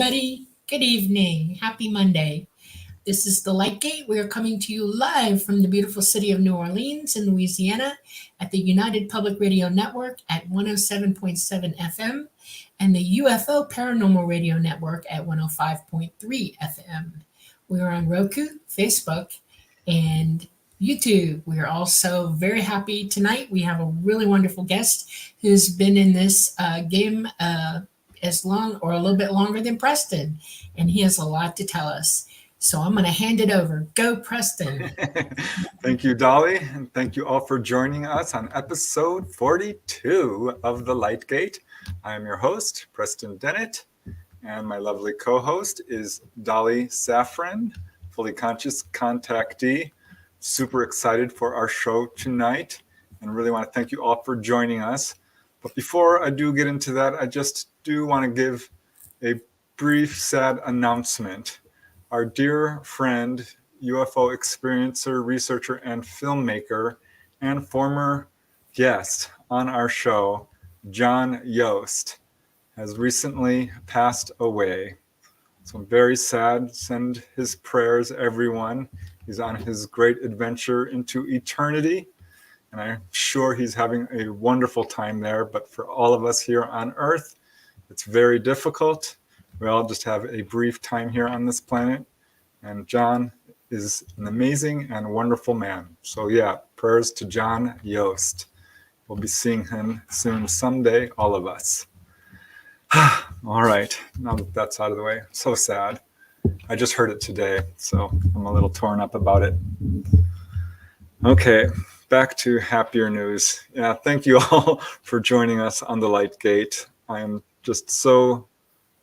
everybody. Good evening. Happy Monday. This is the Lightgate. We are coming to you live from the beautiful city of New Orleans in Louisiana at the United Public Radio Network at 107.7 FM and the UFO Paranormal Radio Network at 105.3 FM. We are on Roku, Facebook, and YouTube. We are also very happy tonight. We have a really wonderful guest who's been in this game as long or a little bit longer than Preston, and he has a lot to tell us. So I'm going to hand it over. Go, Preston. Thank you, Dolly, and thank you all for joining us on episode 42 of The Lightgate. I am your host, Preston Dennett, and my lovely co-host is Dolly Safran, fully conscious contactee. Super excited for our show tonight, and really want to thank you all for joining us. But before I do get into that, I just do want to give a brief, sad announcement. Our dear friend, UFO experiencer, researcher, and filmmaker, and former guest on our show, John Yost, has recently passed away. So I'm very sad. Send his prayers, everyone. He's on his great adventure into eternity, and I'm sure he's having a wonderful time there. But for all of us here on Earth, it's very difficult. We all just have a brief time here on this planet, and John is an amazing and wonderful man. So yeah, prayers to John Yost. We'll be seeing him soon someday, all of us. All right, now that that's out of the way, so sad. I just heard it today, so I'm a little torn up about it. Okay, back to happier news. Yeah, thank you all for joining us on the Lightgate. I am just so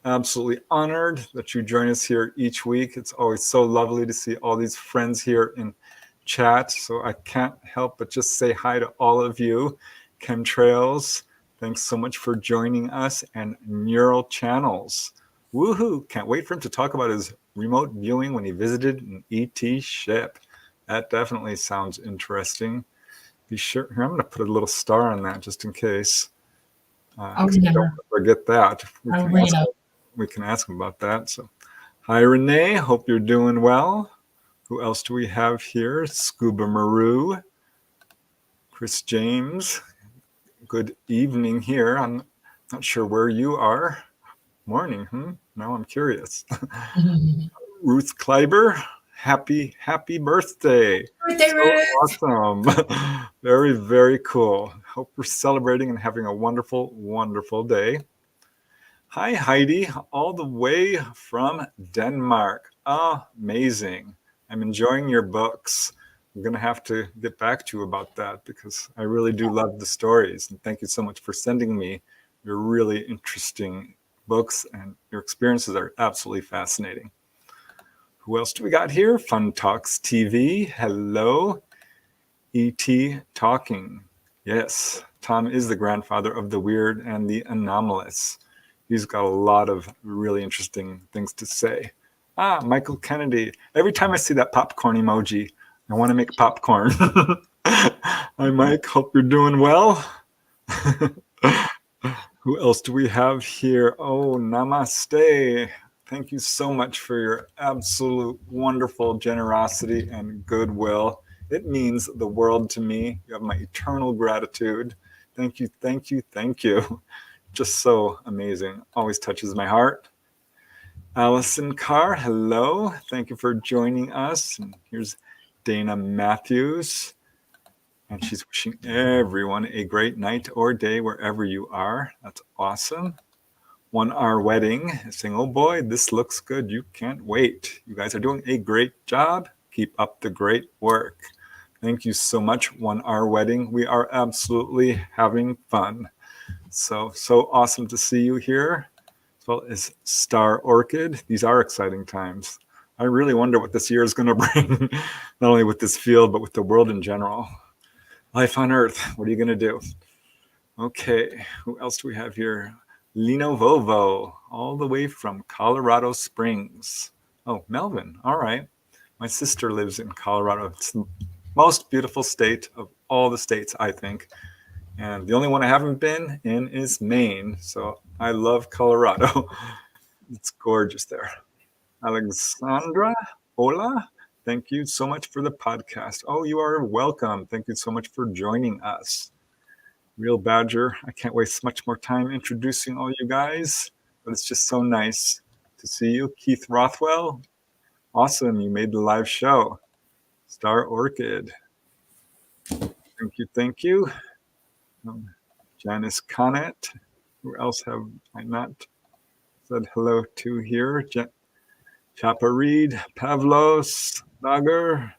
absolutely honored that you join us here each week. It's always so lovely to see all these friends here in chat. So I can't help but just say hi to all of you. Chemtrails, thanks so much for joining us. And Neural Channels. Woohoo! Can't wait for him to talk about his remote viewing when he visited an ET ship. That definitely sounds interesting. Be sure, here, I'm going to put a little star on that just in case. Don't forget that. We can ask him about that. So, hi, Renee. Hope you're doing well. Who else do we have here? Scuba Maru. Chris James. Good evening here. I'm not sure where you are. Morning, Now I'm curious. Ruth Kleiber. Happy birthday. Birthday, so Ruth. Awesome. Very, very cool. Hope we're celebrating and having a wonderful, wonderful day. Hi, Heidi, all the way from Denmark. Amazing. I'm enjoying your books. I'm going to have to get back to you about that because I really do love the stories. And thank you so much for sending me your really interesting books, and your experiences are absolutely fascinating. Who else do we got here? Fun Talks TV. Hello. E.T. Talking. Yes, Tom is the grandfather of the weird and the anomalous. He's got a lot of really interesting things to say. Michael Kennedy. Every time I see that popcorn emoji, I want to make popcorn. Hi, Mike. Hope you're doing well. Who else do we have here? Oh, namaste. Thank you so much for your absolute wonderful generosity and goodwill. It means the world to me. You have my eternal gratitude. Thank you, thank you, thank you. Just so amazing. Always touches my heart. Allison Carr, hello. Thank you for joining us. And here's Dana Matthews. And she's wishing everyone a great night or day wherever you are. That's awesome. 1 Hour Wedding saying, oh boy, this looks good. You can't wait. You guys are doing a great job. Keep up the great work. Thank you so much, 1 Hour Wedding. We are absolutely having fun. So awesome to see you here, as well as Star Orchid. These are exciting times. I really wonder what this year is going to bring, not only with this field, but with the world in general. Life on Earth, what are you going to do? Okay, who else do we have here? Lino Vovo, all the way from Colorado Springs. Oh, Melvin, all right. My sister lives in Colorado. It's the most beautiful state of all the states, I think. And the only one I haven't been in is Maine. So I love Colorado. It's gorgeous there. Alexandra, hola. Thank you so much for the podcast. Oh, you are welcome. Thank you so much for joining us. Real Badger, I can't waste much more time introducing all you guys, but it's just so nice to see you. Keith Rothwell, awesome. You made the live show. Star Orchid, thank you, thank you. Janice Connett, who else have I not said hello to here? Chapa Reed, Pavlos, Dagger,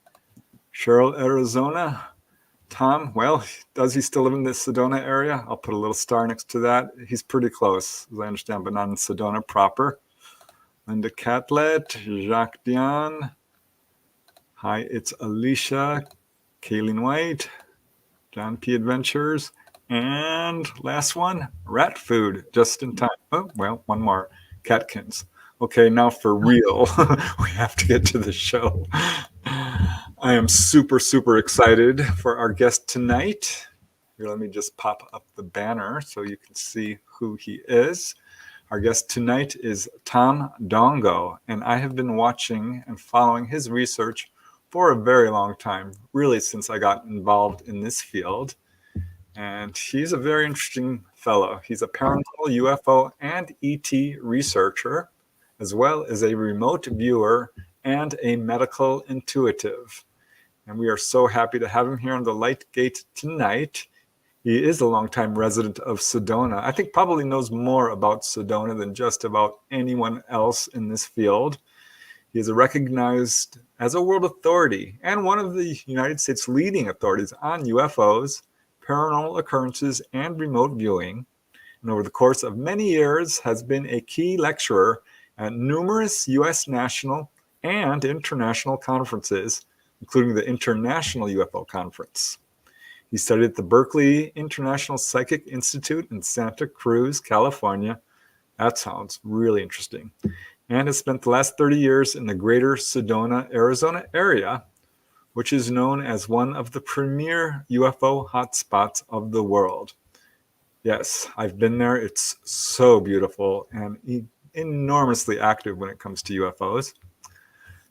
Cheryl, Arizona. Tom, well, does he still live in the Sedona area? I'll put a little star next to that. He's pretty close, as I understand, but not in Sedona proper. Linda Catlett, Jacques Dion. Hi, it's Alicia, Kayleen White, John P. Adventures, and last one, Rat Food, just in time. Oh, well, one more, Catkins. Okay, now for real, we have to get to the show. I am super, super excited for our guest tonight. Here, let me just pop up the banner so you can see who he is. Our guest tonight is Tom Dongo, and I have been watching and following his research for a very long time, really since I got involved in this field. And he's a very interesting fellow. He's a paranormal UFO and ET researcher, as well as a remote viewer and a medical intuitive. And we are so happy to have him here on the Light Gate tonight. He is a longtime resident of Sedona. I think probably knows more about Sedona than just about anyone else in this field. He is recognized as a world authority and one of the United States leading authorities on UFOs, paranormal occurrences, and remote viewing. And over the course of many years has been a key lecturer at numerous U.S. national and international conferences, including the International UFO Congress. He studied at the Berkeley International Psychic Institute in Santa Cruz, California. That sounds really interesting. And has spent the last 30 years in the greater Sedona, Arizona area, which is known as one of the premier UFO hotspots of the world. Yes, I've been there. It's so beautiful and enormously active when it comes to UFOs.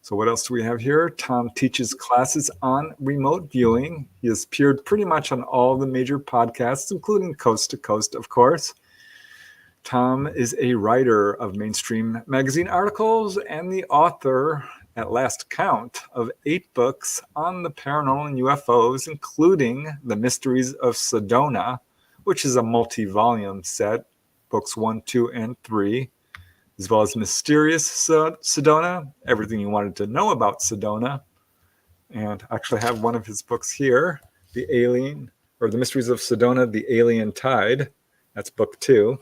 So what else do we have here? Tom teaches classes on remote viewing. He has appeared pretty much on all the major podcasts, including Coast to Coast, of course. Tom is a writer of mainstream magazine articles and the author, at last count, of 8 books on the paranormal and UFOs, including The Mysteries of Sedona, which is a multi-volume set, books 1, 2, and 3. As well as Mysterious Sedona, everything you wanted to know about Sedona. And I actually have one of his books here, The Mysteries of Sedona, The Alien Tide. That's book 2.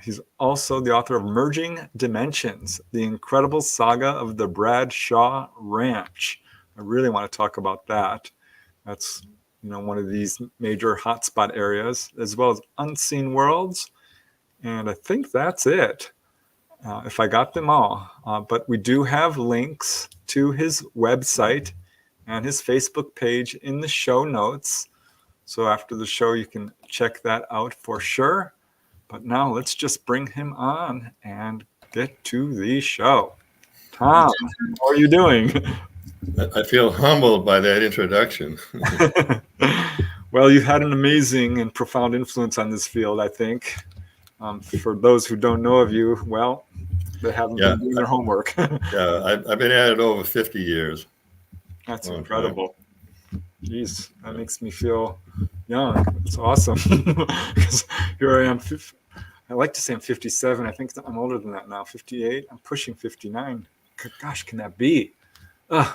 He's also the author of Merging Dimensions, The Incredible Saga of the Bradshaw Ranch. I really want to talk about that. That's one of these major hotspot areas, as well as Unseen Worlds. And I think that's it, if I got them all. But we do have links to his website and his Facebook page in the show notes. So after the show, you can check that out for sure. But now let's just bring him on and get to the show. Tom, how are you doing? I feel humbled by that introduction. Well, you've had an amazing and profound influence on this field, I think. For those who don't know of you, well, they haven't been doing their homework. I've been at it over 50 years. That's incredible. Jeez, that makes me feel young. It's awesome. Because here I am. I like to say I'm 57. I think I'm older than that now. 58. I'm pushing 59. Gosh, can that be? Well,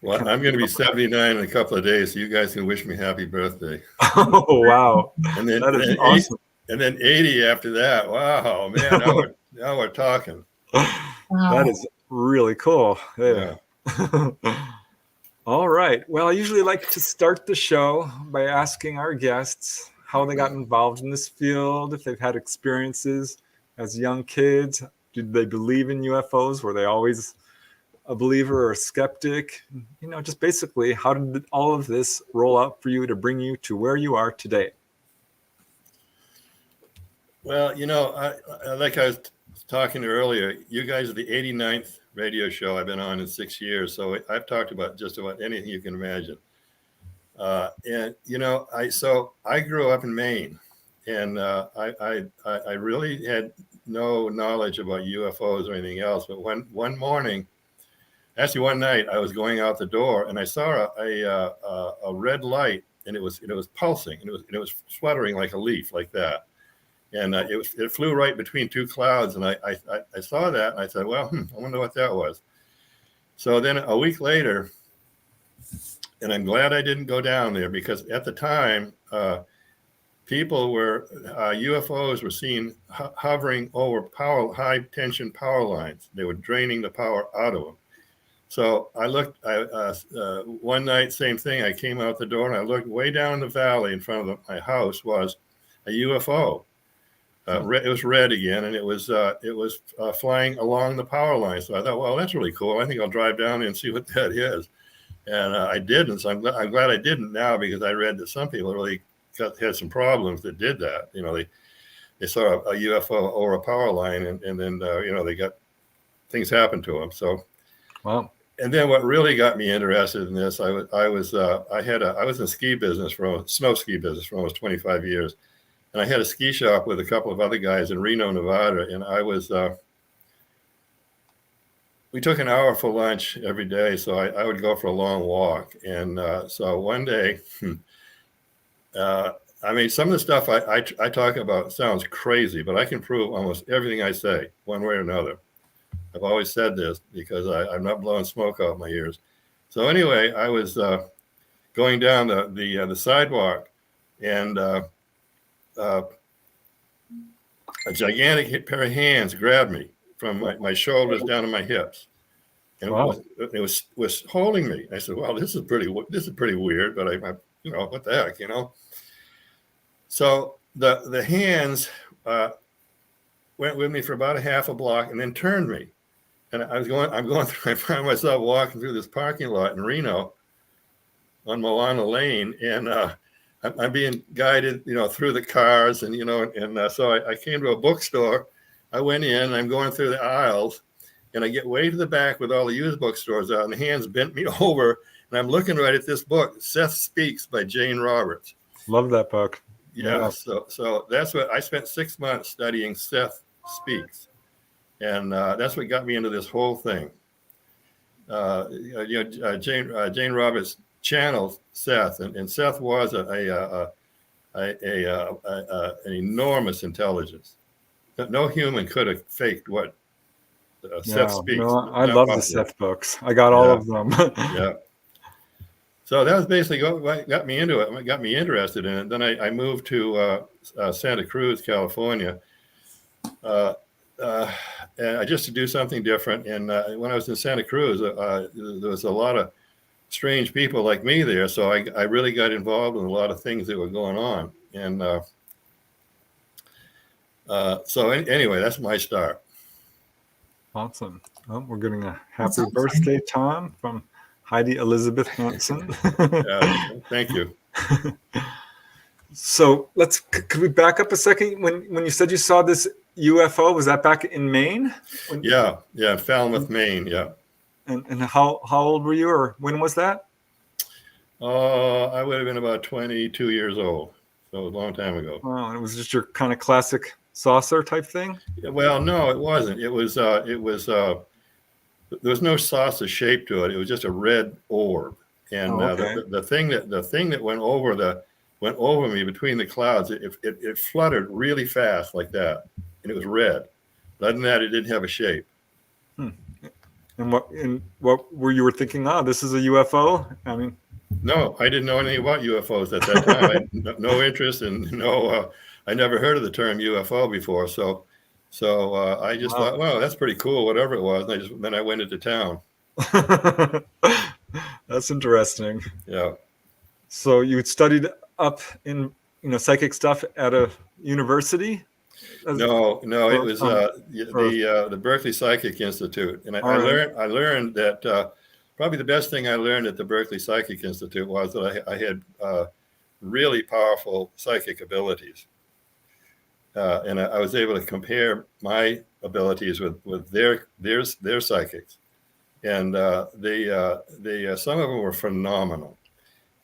I'm going to be 79 in a couple of days, so you guys can wish me happy birthday. Oh, wow. And then, that is awesome. And then 80 after that. Wow, man, now we're talking. That is really cool. Yeah. All right. Well, I usually like to start the show by asking our guests how they got involved in this field, if they've had experiences as young kids. Did they believe in UFOs? Were they always a believer or a skeptic? Just basically, how did all of this roll out for you to bring you to where you are today? Well, like I was talking earlier, you guys are the 89th radio show I've been on in 6 years. So I've talked about just about anything you can imagine. And, you know, I grew up in Maine, and I really had no knowledge about UFOs or anything else. But one morning, actually one night, I was going out the door and I saw a red light, and it was pulsing, and it was fluttering like a leaf, like that. And it flew right between two clouds, and I saw that, and I said, well, I wonder what that was. So then a week later, and I'm glad I didn't go down there, because at the time, UFOs were seen hovering over high tension power lines. They were draining the power out of them. So I looked, one night, same thing. I came out the door and I looked way down the valley in front of my house was a UFO. It was red again, and it was flying along the power line. So I thought, well, that's really cool. I think I'll drive down there and see what that is. And I didn't. So I'm glad I didn't now, because I read that some people really had some problems that did that. You know, they saw a UFO over a power line, and then they got things happen to them. So, wow. And then what really got me interested in this, I was in ski business snow ski business for almost 25 years, and I had a ski shop with a couple of other guys in Reno, Nevada, and we took an hour for lunch every day, so I would go for a long walk. And so one day, I mean, some of the stuff I talk about sounds crazy, but I can prove almost everything I say one way or another. I've always said this because I'm not blowing smoke out my ears. So anyway, I was going down the sidewalk, and a gigantic pair of hands grabbed me from my shoulders down to my hips, and wow. it was holding me. I said, "Well, this is pretty weird," but I what the heck, So the hands went with me for about a half a block and then turned me, and I'm going through. I find myself walking through this parking lot in Reno on Moana Lane, and I'm being guided, through the cars, and so I came to a bookstore. I went in, and I'm going through the aisles, and I get way to the back with all the used bookstores out, and the hands bent me over, and I'm looking right at this book, Seth Speaks by Jane Roberts. Love that book. Yeah. So that's what I spent 6 months studying. Seth Speaks, and that's what got me into this whole thing. Jane Roberts channeled Seth, and Seth was an enormous intelligence. No human could have faked what Seth Speaks. No, I love the Seth books. I got all of them. Yeah. So that was basically what got me into it. What got me interested in it. Then I moved to Santa Cruz, California, and just to do something different. And when I was in Santa Cruz, there was a lot of strange people like me there. So I really got involved in a lot of things that were going on. And so anyway, that's my start. Awesome. Well, we're getting a happy birthday, Tom, from Heidi Elizabeth Hansen. Thank you. So could we back up a second? When you said you saw this UFO, was that back in Maine? Yeah, Falmouth, Maine. Yeah. And how old were you, or when was that? I would have been about 22 years old, so a long time ago. Wow, and it was just your kind of classic saucer type thing? Well, no, it wasn't. It was there was no saucer shape to it. It was just a red orb, and the thing that went over me between the clouds, it fluttered really fast like that, and it was red. But other than that, it didn't have a shape. And what were you thinking? This is a UFO? I mean, no, I didn't know anything about UFOs at that time. I had no interest, and I never heard of the term UFO before. So I just thought, well, that's pretty cool, whatever it was. And then I went into town. That's interesting. Yeah. So you had studied up in psychic stuff at a university? No, it was the Berkeley Psychic Institute, and I learned that probably the best thing I learned at the Berkeley Psychic Institute was that I had really powerful psychic abilities. And I was able to compare my abilities with their psychics, and they some of them were phenomenal.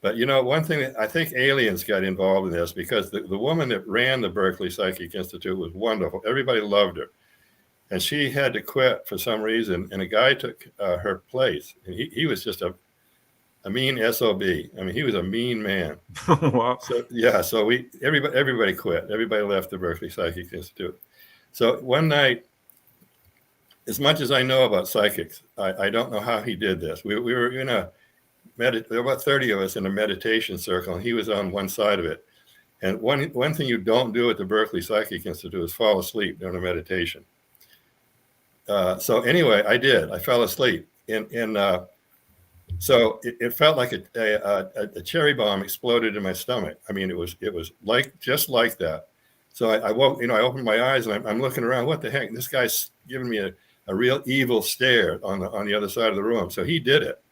But one thing that I think aliens got involved in this, because the woman that ran the Berkeley Psychic Institute was wonderful. Everybody loved her. And she had to quit for some reason. And a guy took her place. And he was just a mean SOB. I mean, he was a mean man. Wow. So, yeah. So everybody quit. Everybody left the Berkeley Psychic Institute. So one night, as much as I know about psychics, I don't know how he did this. We were in there were about 30 of us in a meditation circle, and he was on one side of it. And one thing you don't do at the Berkeley Psychic Institute is fall asleep during a meditation. So anyway, I did. I fell asleep, and so it felt like a cherry bomb exploded in my stomach. I mean, it was just like that. So I woke. I opened my eyes and I'm looking around. What the heck? This guy's giving me a real evil stare on the other side of the room. So he did it.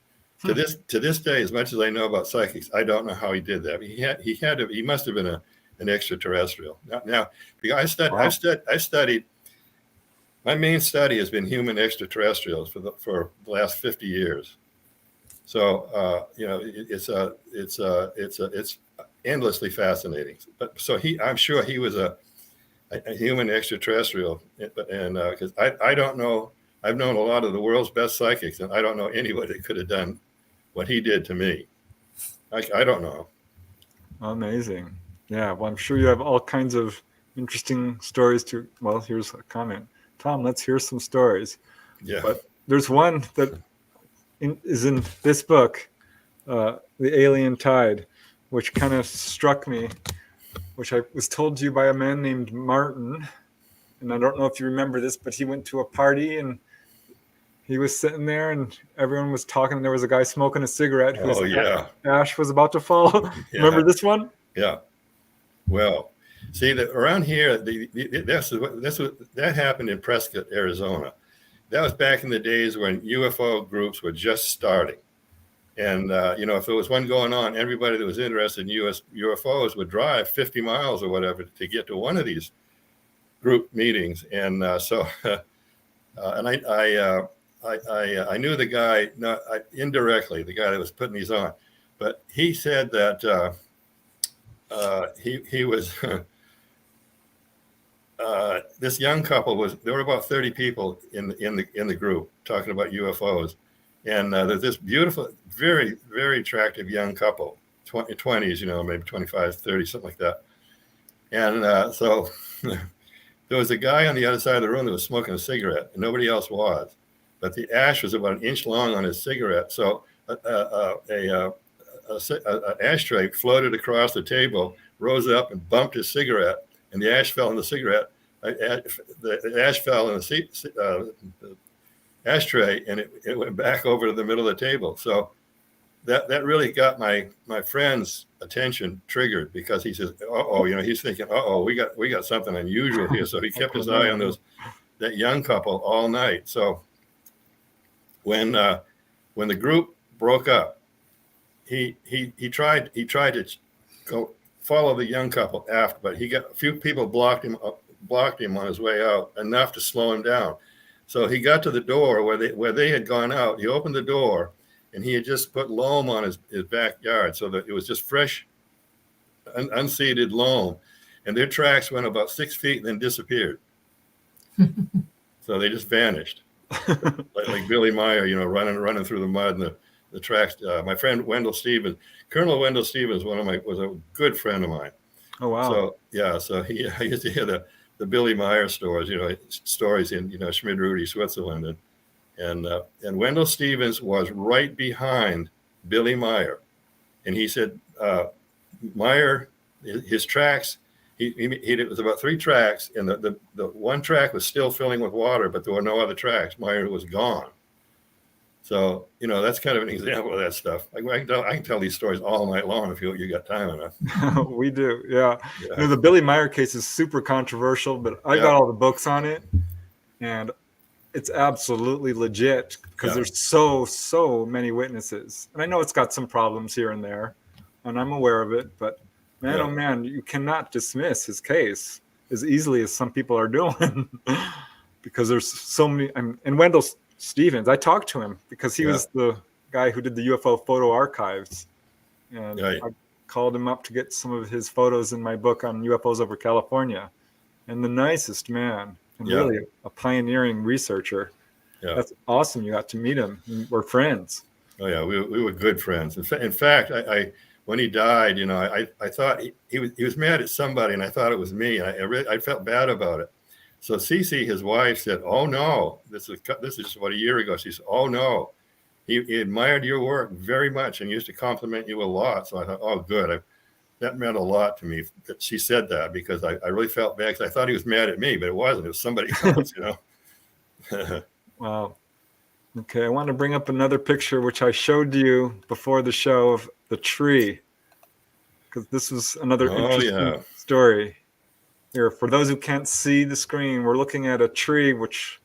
To this day, as much as I know about psychics, I don't know how he did that. He must have been an extraterrestrial. Now because I've studied. My main study has been human extraterrestrials for the last 50 years. So it's endlessly fascinating. But so I'm sure he was a human extraterrestrial, and because I don't know. I've known a lot of the world's best psychics, and I don't know anybody that could have done what he did to me. I don't know. Amazing. Yeah, well, I'm sure you have all kinds of interesting stories well, here's a comment. Tom, let's hear some stories. Yeah. But there's one that is in this book, The Alien Tide, which kind of struck me, which I was told to you by a man named Martin. And I don't know if you remember this, but he went to a party and he was sitting there and everyone was talking. And there was a guy smoking a cigarette whose ash was about to fall. Yeah. Remember this one? Yeah. Well, see that around here, that happened in Prescott, Arizona. That was back in the days when UFO groups were just starting. And, if there was one going on, everybody that was interested in UFOs would drive 50 miles or whatever to get to one of these group meetings. And I knew the guy, indirectly, the guy that was putting these on. But he said that he was... this young couple there were about 30 people in the group talking about UFOs, and there's this beautiful, very, very attractive young couple, 20s, maybe 25, 30, something like that. And so there was a guy on the other side of the room that was smoking a cigarette, and nobody else was, but the ash was about an inch long on his cigarette. So an ashtray floated across the table, rose up and bumped his cigarette, and the ash fell in the cigarette. The ash fell in the ashtray, and it went back over to the middle of the table. So that really got my friend's attention triggered, because he says, he's thinking, we got something unusual here. So he kept his eye on that young couple all night. So when the group broke up, he tried to go follow the young couple after, but a few people blocked him on his way out, enough to slow him down. So he got to the door where they had gone out. He opened the door, and he had just put loam on his backyard, so that it was just fresh, unseeded loam. And their tracks went about 6 feet and then disappeared. So they just vanished, like Billy Meyer, running through the mud and the tracks. My friend Colonel Wendell Stevens, was a good friend of mine. Oh wow! So I used to hear the Billy Meyer stories in Schmid-Rudy, Switzerland, and Wendell Stevens was right behind Billy Meyer, and he said Meyer, his tracks, it was about 3 tracks, and the one track was still filling with water, but there were no other tracks. Meyer was gone. So, that's kind of an example of that stuff. I can tell these stories all night long if you got time enough. We do, yeah. The Billy Meyer case is super controversial, but I got all the books on it, and it's absolutely legit, because there's so many witnesses. And I know it's got some problems here and there, and I'm aware of it, but man, oh man, you cannot dismiss his case as easily as some people are doing. because there's so many. And Wendell Stevens, I talked to him because he was the guy who did the UFO photo archives, and I called him up to get some of his photos in my book on UFOs over California. And the nicest man, and really a pioneering researcher. Yeah. That's awesome. You got to meet him. We're friends. Oh yeah, we were good friends. In fact, I when he died, I thought he was mad at somebody, and I thought it was me. And I felt bad about it. So Cece, his wife, said, "Oh no, this is just about a year ago." She said, "Oh no, he admired your work very much and used to compliment you a lot." So I thought, "Oh good." That meant a lot to me that she said that, because I really felt bad, because I thought he was mad at me, but it wasn't. It was somebody else, Wow. Okay, I want to bring up another picture which I showed you before the show of the tree, because this was another interesting story. Here, for those who can't see the screen, we're looking at a tree which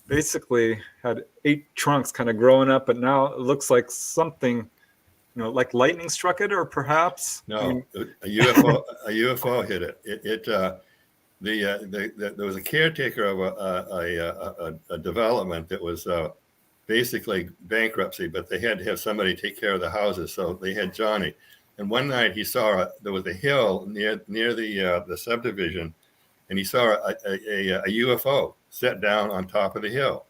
basically had 8 trunks kind of growing up, but now it looks like something, like lightning struck it, or perhaps a UFO hit it. There was a caretaker of a development that was basically bankruptcy, but they had to have somebody take care of the houses, so they had Johnny. And one night he saw there was a hill near the subdivision, and he saw a UFO set down on top of the hill.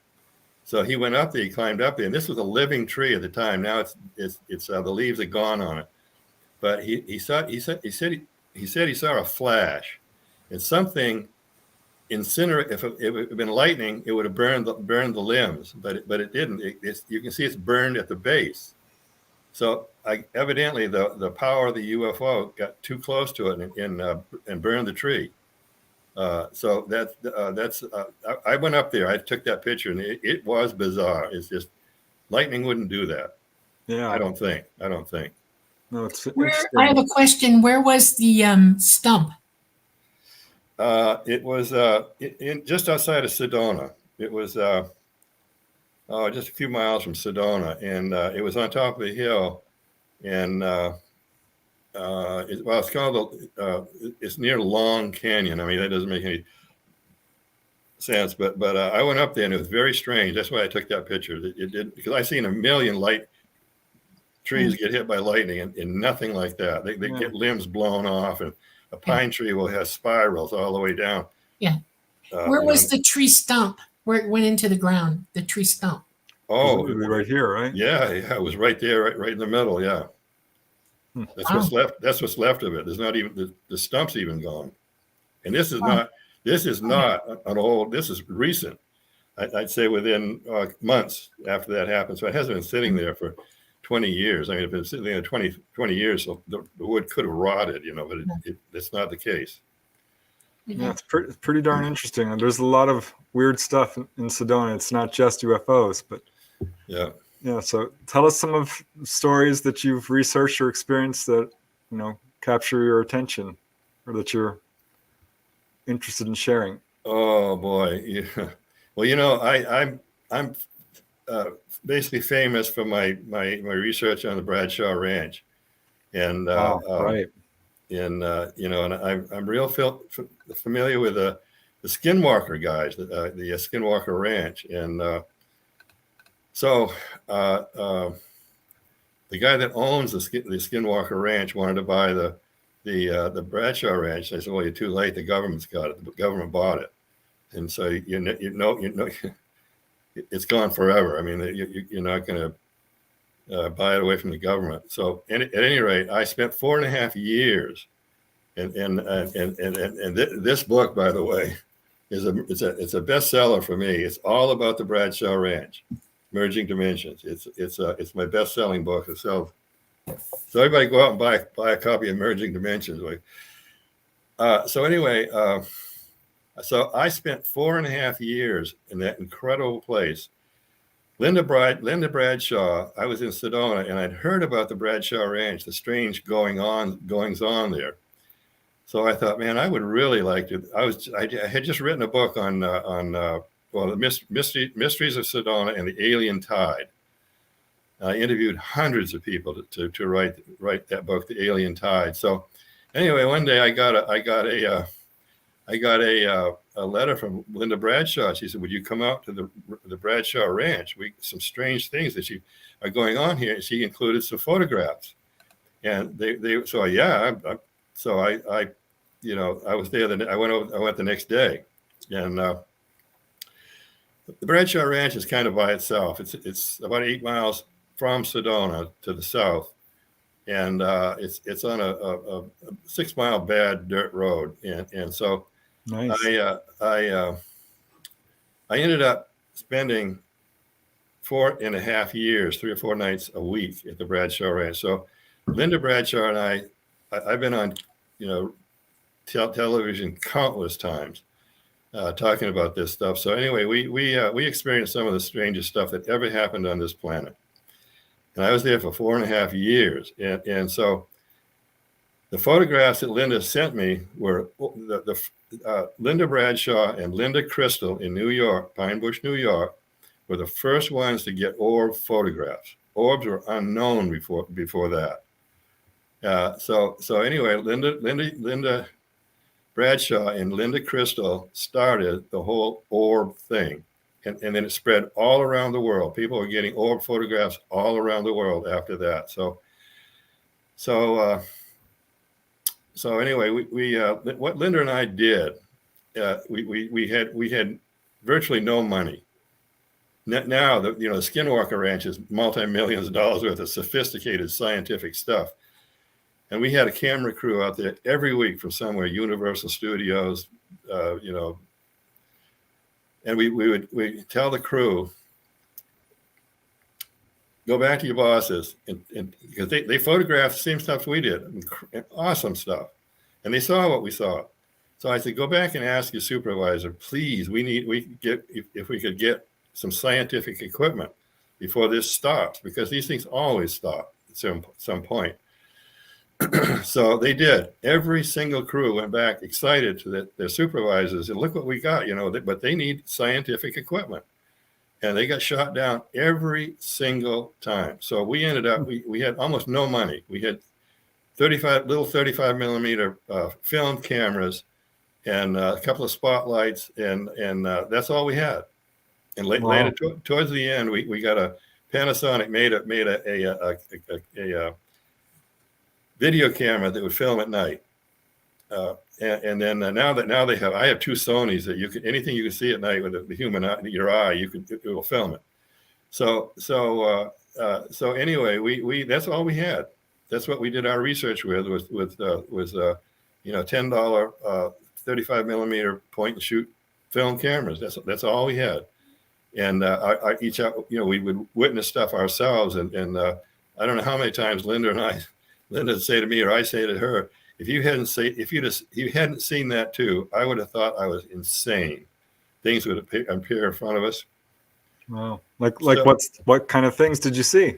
So he went up there, he climbed up there, and this was a living tree at the time. Now it's the leaves are gone on it. But he said he saw a flash, and something incinerate. If it had been lightning, it would have burned the limbs, but it didn't. You can see it's burned at the base. So evidently the power of the UFO got too close to it and burned the tree. So I went up there. I took that picture, and it was bizarre. It's just lightning wouldn't do that. Yeah, I don't think. No, it's I have a question. Where was the stump? It was just outside of Sedona. It was just a few miles from Sedona, and it was on top of a hill, and it's called it's near Long Canyon. I mean, that doesn't make any sense, but I went up there, and it was very strange. That's why I took that picture. It did, because I've seen a million trees get hit by lightning, and nothing like that. They get limbs blown off, and a pine tree will have spirals all the way down. Yeah. Where was the tree stump? Where it went into the ground? The tree stump. Oh, right here, right? Yeah, it was right there, right in the middle. Yeah. That's what's left. That's what's left of it. There's not even the stump's even gone. And this is not an old. This is recent. I'd say within months after that happened. So it hasn't been sitting there for 20 years. I mean, if it's sitting there 20 years, so the wood could have rotted, but it's not the case. Yeah, it's pretty darn interesting. And there's a lot of weird stuff in Sedona. It's not just UFOs, but yeah. So tell us some of the stories that you've researched or experienced that capture your attention, or that you're interested in sharing. Oh boy, yeah. Well, I'm basically famous for my research on the Bradshaw Ranch, and right. And and I'm real familiar with the Skinwalker guys, the Skinwalker Ranch, and so the guy that owns the Skinwalker Ranch wanted to buy the Bradshaw Ranch. I said, "Well, you're too late. The government's got it. The government bought it, and so you know it's gone forever. I mean, you're not going to buy it away from the government." So at any rate, I spent 4.5 years, and this book, by the way, it's a bestseller for me. It's all about the Bradshaw Ranch, Merging Dimensions. It's my best-selling book itself. So everybody go out and buy a copy of Merging Dimensions. So anyway, so I spent 4.5 years in that incredible place. Linda Bradshaw, I was in Sedona, and I'd heard about the Bradshaw Ranch, the strange goings on there. So I thought, man, I would really like to. I had just written a book on the Mysteries of Sedona and the Alien Tide. I interviewed hundreds of people to write that book, The Alien Tide. So anyway, one day I got a a letter from Linda Bradshaw. She said, "Would you come out to the Bradshaw Ranch? Some strange things that are going on here." And she included some photographs. And so yeah, I was there. I went the next day, and the Bradshaw Ranch is kind of by itself. It's about 8 miles from Sedona to the south. And it's on a 6 mile bad dirt road, and so Nice. I ended up spending 4.5 years, 3 or 4 nights a week at the Bradshaw Ranch. So Linda Bradshaw and I've been on television countless times talking about this stuff. So anyway, we experienced some of the strangest stuff that ever happened on this planet. And I was there for 4.5 years. And so the photographs that Linda sent me were Linda Bradshaw and Linda Crystal in New York, Pine Bush, New York, were the first ones to get orb photographs. Orbs were unknown before that. So anyway, Linda Bradshaw and Linda Crystal started the whole orb thing. And then it spread all around the world. People were getting orb photographs all around the world after that. So anyway, what Linda and I did, we had virtually no money. Now the Skinwalker Ranch is multi-millions of dollars worth of sophisticated scientific stuff, and we had a camera crew out there every week from somewhere, Universal Studios, and we tell the crew, go back to your bosses, and because they photographed the same stuff we did, awesome stuff, and they saw what we saw. So I said, go back and ask your supervisor, please. If we could get some scientific equipment before this stops, because these things always stop at some point. So they did. Every single crew went back excited to their supervisors, and look what we got, but they need scientific equipment. And they got shot down every single time. So we ended up, we had almost no money. We had 35 millimeter film cameras and a couple of spotlights, and that's all we had. And later, towards the end, we got a Panasonic made a video camera that would film at night. And then now they have, I have 2 Sonys that anything you can see at night with the human eye, your eye, it will film it. So anyway, we that's all we had. That's what we did our research with was $10 35 millimeter point and shoot film cameras. That's all we had. And we would witness stuff ourselves. And I don't know how many times Linda would say to me, or I say to her, if you hadn't seen that too, I would have thought I was insane. Things would appear in front of us. Wow. What kind of things did you see?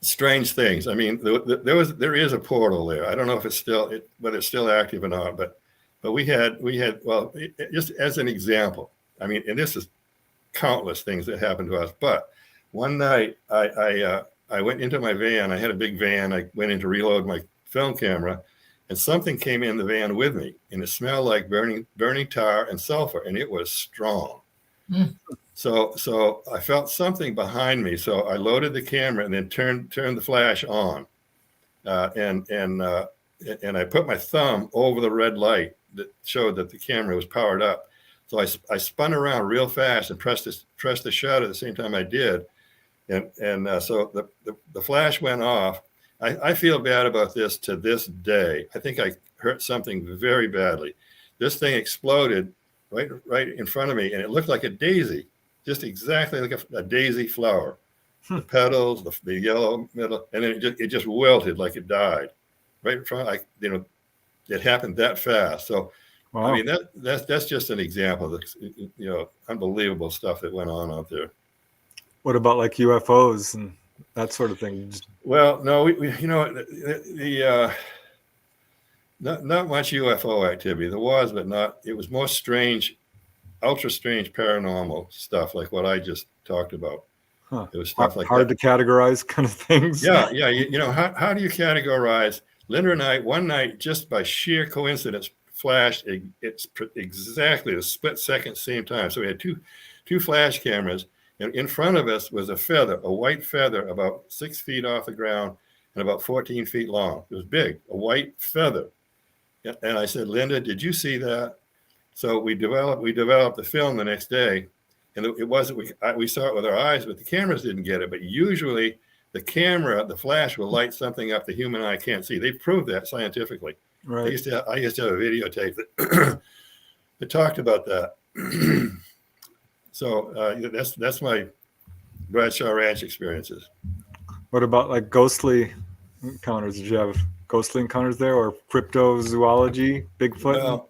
Strange things. I mean, there is a portal there. I don't know if whether it's still active or not, but we had just as an example. I mean, and this is countless things that happened to us. But one night I went into my van. I had a big van. I went in to reload my film camera, and something came in the van with me, and it smelled like burning tar and sulfur, and it was strong. Mm. So I felt something behind me. So I loaded the camera and then turned the flash on, and I put my thumb over the red light that showed that the camera was powered up. So I spun around real fast and pressed the shutter at the same time I did, and so the flash went off. I feel bad about this to this day. I think I hurt something very badly. This thing exploded right in front of me, and it looked like a daisy, just exactly like a daisy flower. The petals, the yellow middle, and then it just wilted like it died right in front. It happened that fast. So, wow. I mean, that's just an example of unbelievable stuff that went on out there. What about like UFOs and that sort of thing? Well, no, not much UFO activity. There was, but not. It was more strange, ultra strange paranormal stuff like what I just talked about. Huh. It was stuff like hard to categorize kind of things. Yeah. How do you categorize? Linda and I, one night, just by sheer coincidence, flashed it's exactly a split second same time. So we had two flash cameras, and in front of us was a white feather about 6 feet off the ground and about 14 feet long. It was big, a white feather. And I said, Linda, did you see that? So we developed the film the next day, and it wasn't, we saw it with our eyes, but the cameras didn't get it. But usually the flash will light something up the human eye can't see. They've proved that scientifically. Right. I used to have a videotape that talked about that. So that's my Bradshaw Ranch experiences. What about like ghostly encounters? Did you have ghostly encounters there, or cryptozoology, Bigfoot?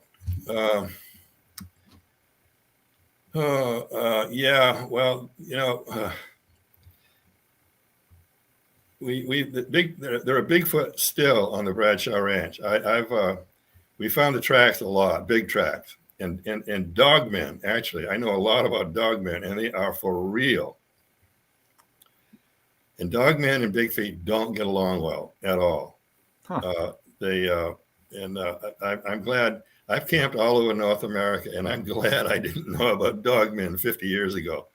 Well, yeah. Well, there are Bigfoot still on the Bradshaw Ranch. We found the tracks a lot, big tracks, and dogmen. Actually, I know a lot about dogmen, and they are for real. And dogmen and big feet don't get along well at all. Huh. I'm glad. I've camped all over North America, and I'm glad I didn't know about dogmen 50 years ago.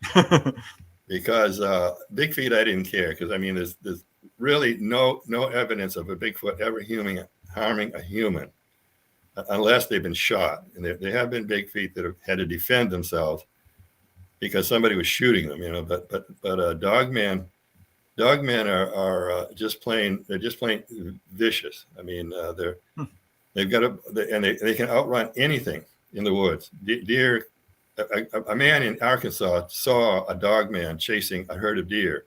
Because big feet, I didn't care, because I mean, there's really no evidence of a Bigfoot ever harming a human, unless they've been shot. And there have been big feet that have had to defend themselves because somebody was shooting them, But dogmen are just plain vicious. I mean, they can outrun anything in the woods. Deer. A man in Arkansas saw a dogman chasing a herd of deer,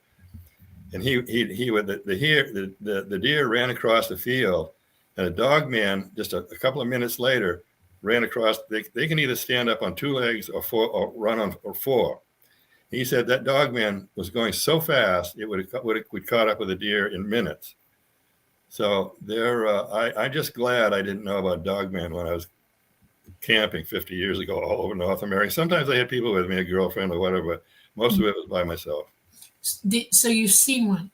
and the deer ran across the field, and a dogman just a couple of minutes later ran across. They can either stand up on 2 legs or run on 4. He said that dogman was going so fast it would caught up with a deer in minutes. So I'm just glad I didn't know about dogman when I was camping 50 years ago all over North America. Sometimes I had people with me, a girlfriend or whatever, but most of it was by myself. So you've seen one?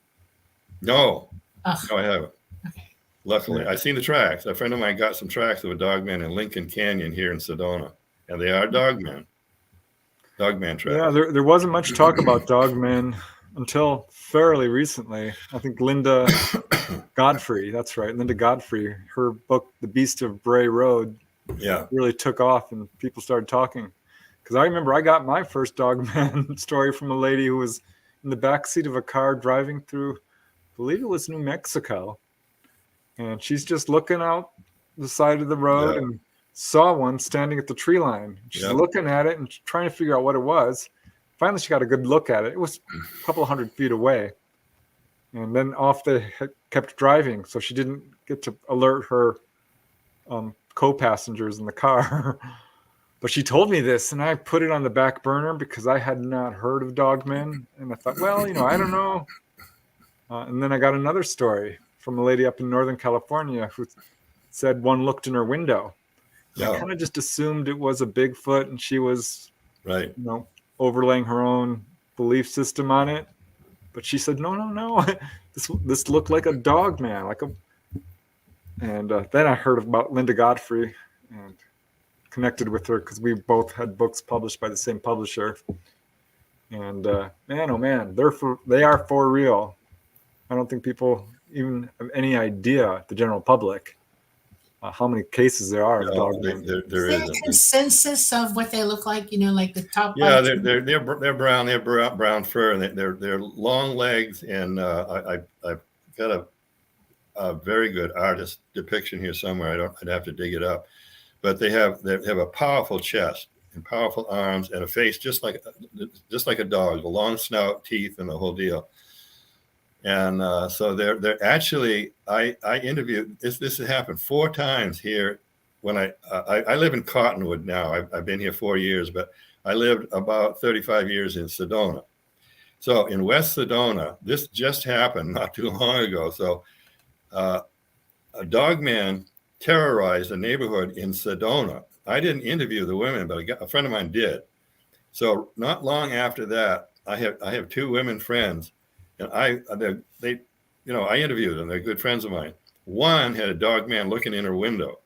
No, Ugh. No, I haven't. Okay. Luckily, I've seen the tracks. A friend of mine got some tracks of a dogman in Lincoln Canyon here in Sedona, and they are dogman tracks. Yeah, there wasn't much talk about dogmen until fairly recently. I think Linda Godfrey, that's right, Linda Godfrey, her book, The Beast of Bray Road, really took off, and people started talking. Because I remember I got my first dogman story from a lady who was in the backseat of a car driving through, I believe it was New Mexico. And she's just looking out the side of the road and saw one standing at the tree line. She's looking at it and trying to figure out what it was. Finally, she got a good look at it. It was a couple 100 feet away. And then off they kept driving. So she didn't get to alert her co-passengers in the car. But she told me this, and I put it on the back burner because I had not heard of dogmen. And I thought, well, I don't know. And then I got another story from a lady up in Northern California who said one looked in her window. I kind of just assumed it was a Bigfoot, and she was, overlaying her own belief system on it. But she said, no, this looked like a dogman, And then I heard about Linda Godfrey and connected with her because we both had books published by the same publisher. And man, oh man, they are for real. I don't think people even have any idea, the general public, how many cases there are of dogmen. There is there a consensus of what they look like? Like the top. Yeah, they're brown. They have brown fur, and they're long legs. And I've got a very good artist depiction here somewhere. I'd have to dig it up, but they have a powerful chest and powerful arms and a face just like a dog, a long snout, teeth, and the whole deal. And so they're actually, I interviewed, this has happened 4 times here when I live in Cottonwood now. I've been here 4 years, but I lived about 35 years in Sedona. So in West Sedona, this just happened not too long ago. So a dogman terrorized a neighborhood in Sedona. I didn't interview the women, but a friend of mine did. So not long after that, I have 2 women friends. And I interviewed them. They're good friends of mine. One had a dog man looking in her window,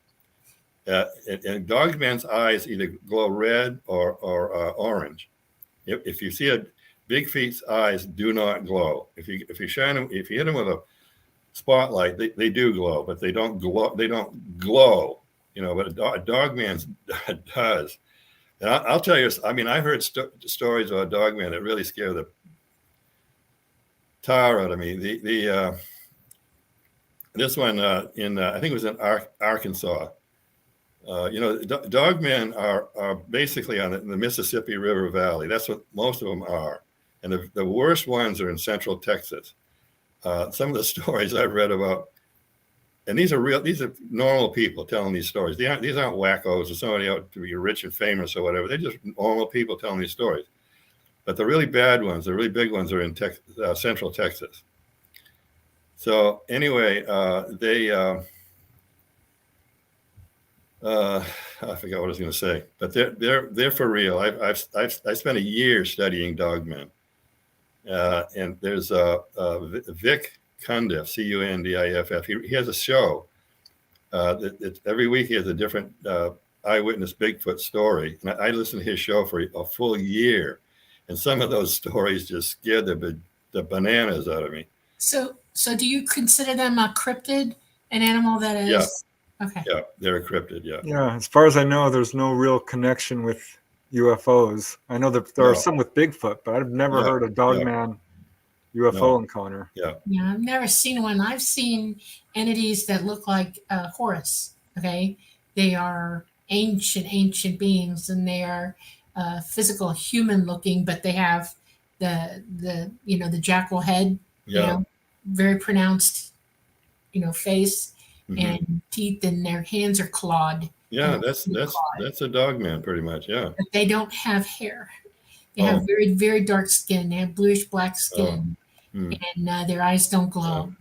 And Dogman's eyes either glow red or orange. If you see a Bigfeet's eyes do not glow. If you shine them, if you hit them with a spotlight, they do glow, but they don't glow. They don't glow, But a Dogman's does. And I'll tell you, I mean, I've heard stories of a Dogman that really scare the tar out of me. This one in I think it was in Arkansas. Dogmen are basically on the Mississippi River Valley. That's what most of them are. And the worst ones are in central Texas. Some of the stories I've read about, and these are normal people telling these stories. These aren't wackos or somebody out to be rich and famous or whatever. They're just normal people telling these stories. But the really bad ones, the really big ones are in central Texas. So anyway, I forgot what I was going to say, but they're for real. I spent a year studying Dogmen, and there's Vic Cundiff, Cundiff. He has a show. Every week he has a different eyewitness Bigfoot story, and I listened to his show for a full year, and some of those stories just scared the bananas out of me. So do you consider them a cryptid, an animal that is? Yeah. Okay. Yeah, they're a cryptid. Yeah. Yeah. As far as I know, there's no real connection with UFOs. I know that there are some with Bigfoot, but I've never heard a Dogman UFO encounter. Yeah. Yeah, I've never seen one. I've seen entities that look like Horus. Okay, they are ancient beings, and they are physical, human looking, but they have the jackal head. Yeah. Very pronounced, face. Mm-hmm. And teeth, and their hands are clawed. Yeah, that's a Dogman pretty much. Yeah. But they don't have hair. They have very, very dark skin. They have bluish black skin, and their eyes don't glow.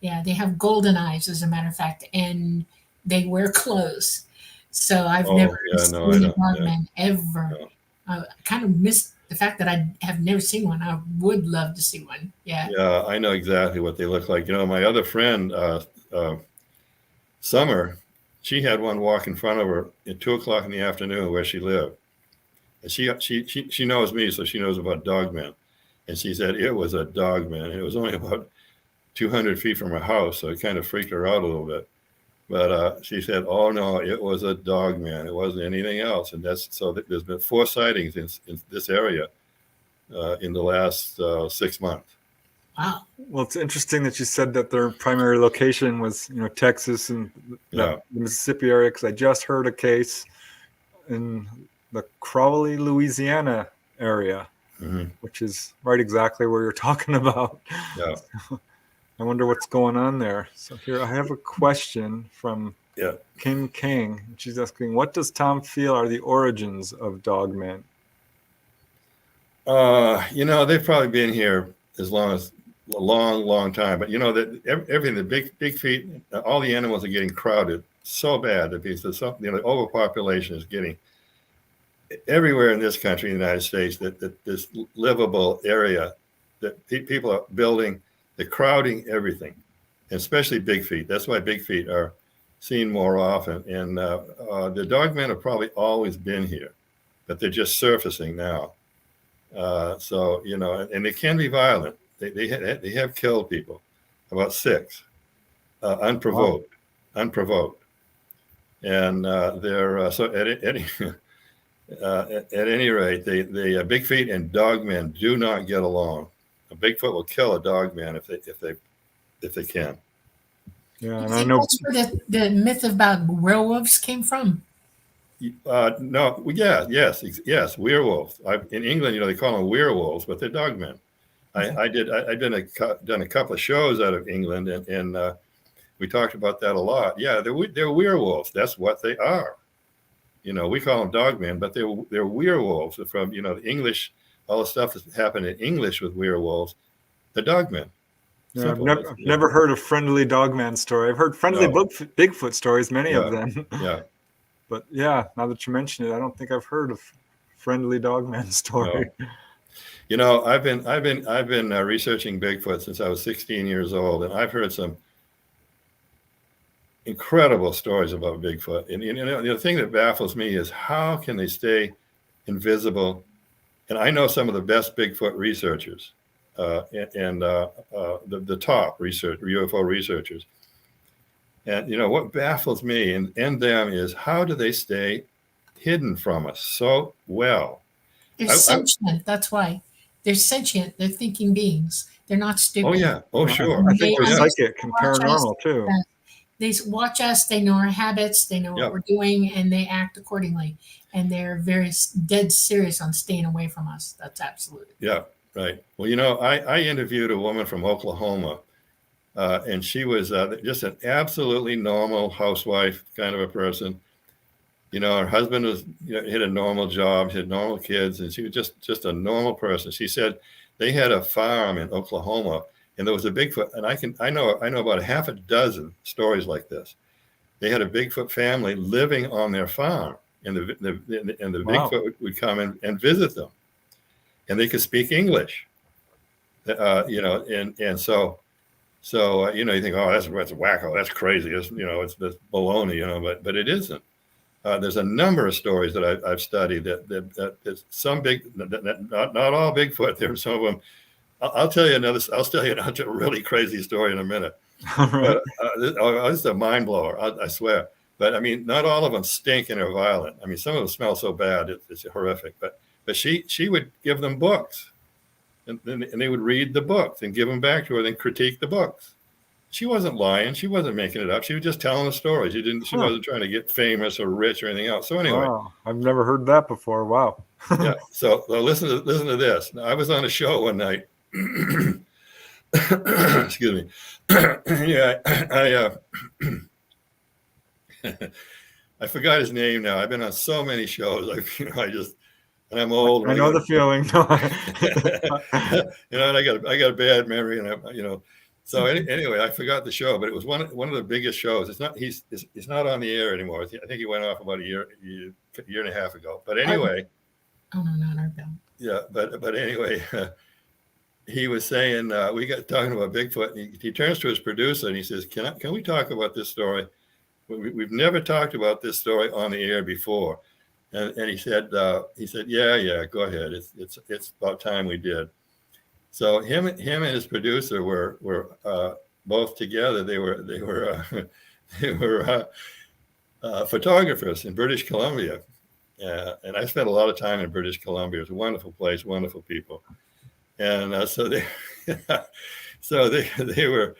Yeah, they have golden eyes, as a matter of fact, and they wear clothes. So I've never seen a Dogman ever. No. I kind of missed the fact that I have never seen one. I would love to see one. Yeah. Yeah, I know exactly what they look like. My other friend, Summer, she had one walk in front of her at 2:00 in the afternoon where she lived. And she knows me, so she knows about Dogmen. And she said it was a Dogman. It was only about 200 feet from her house, so it kind of freaked her out a little bit. But she said, "Oh no, it was a Dogman. It wasn't anything else." And there's been 4 sightings in this area in the last 6 months. Wow. Well, it's interesting that you said that their primary location was, Texas and the Mississippi area, because I just heard a case in the Crowley, Louisiana area, which is right exactly where you're talking about. Yeah. So I wonder what's going on there. So here I have a question from Kim King. She's asking, what does Tom feel are the origins of Dogmen? They've probably been here a long time, but that everything, the big feet, all the animals are getting crowded so bad that the overpopulation is getting everywhere in this country, in the United States, that this livable area that people are building, they're crowding everything, and especially big feet. That's why big feet are seen more often. And the Dogmen have probably always been here, but they're just surfacing now. And they can be violent. They have killed people, about 6, unprovoked, and they're so at any rate, the Bigfeet and Dogmen do not get along. A Bigfoot will kill a Dogman if they can. Yeah, and I know that's where the myth about werewolves came from. No, yes, werewolves. In England, they call them werewolves, but they're Dogmen. I've done a couple of shows out of England, and we talked about that a lot. Yeah, they're werewolves. That's what they are. We call them Dogmen, but they're werewolves from the English. All the stuff that's happened in English with werewolves, the Dogmen. Yeah, I've never heard a friendly Dogman story. I've heard friendly Bigfoot stories, many of them. Yeah. But yeah, now that you mention it, I don't think I've heard of friendly Dogman story. No. I've been researching Bigfoot since I was 16 years old, and I've heard some incredible stories about Bigfoot. And the thing that baffles me is how can they stay invisible? And I know some of the best Bigfoot researchers and the top UFO researchers. And what baffles me and them is how do they stay hidden from us so well? They're sentient. That's why they're sentient. They're thinking beings. They're not stupid. Oh yeah. Oh sure. I think They they're understand- psychic and paranormal too. They watch us. They know our habits. They know what we're doing, and they act accordingly. And they're very dead serious on staying away from us. That's absolute. Yeah. Right. Well, I interviewed a woman from Oklahoma, and she was just an absolutely normal housewife kind of a person. Her husband was, had a normal job, had normal kids, and she was just a normal person. She said they had a farm in Oklahoma, and there was a Bigfoot, and I know about a half a dozen stories like this. They had a Bigfoot family living on their farm, and the Wow. Bigfoot would come and visit them, and they could speak English. And so you think, oh, that's wacko, that's crazy, it's baloney, but it isn't. There's a number of stories that I've studied that some not all Bigfoot. There's some of them. I'll tell you another really crazy story in a minute. Right. But this is a mind blower, I swear. But I mean, not all of them stink and are violent. I mean, some of them smell so bad it's horrific. But she would give them books, and they would read the books and give them back to her, then critique the books. She wasn't lying. She wasn't making it up. She was just telling the story. She wasn't trying to get famous or rich or anything else. So anyway, Wow. I've never heard that before. Wow. yeah. So listen to this. Now, I was on a show one night. Excuse me. Yeah, I forgot his name now. I've been on so many shows. And I'm old. I know the feeling. And I got a bad memory, and So anyway, I forgot the show, but it was one of the biggest shows. It's not he's not on the air anymore. I think he went off about a year and a half ago. But anyway, oh no, not our bill. Yeah, but anyway, he was saying we got talking about Bigfoot. And he turns to his producer and he says, "Can we talk about this story? We've never talked about this story on the air before." And he said, yeah, go ahead. It's about time we did. So him and his producer were both together. They were photographers in British Columbia, and I spent a lot of time in British Columbia. It's a wonderful place, wonderful people, and so they were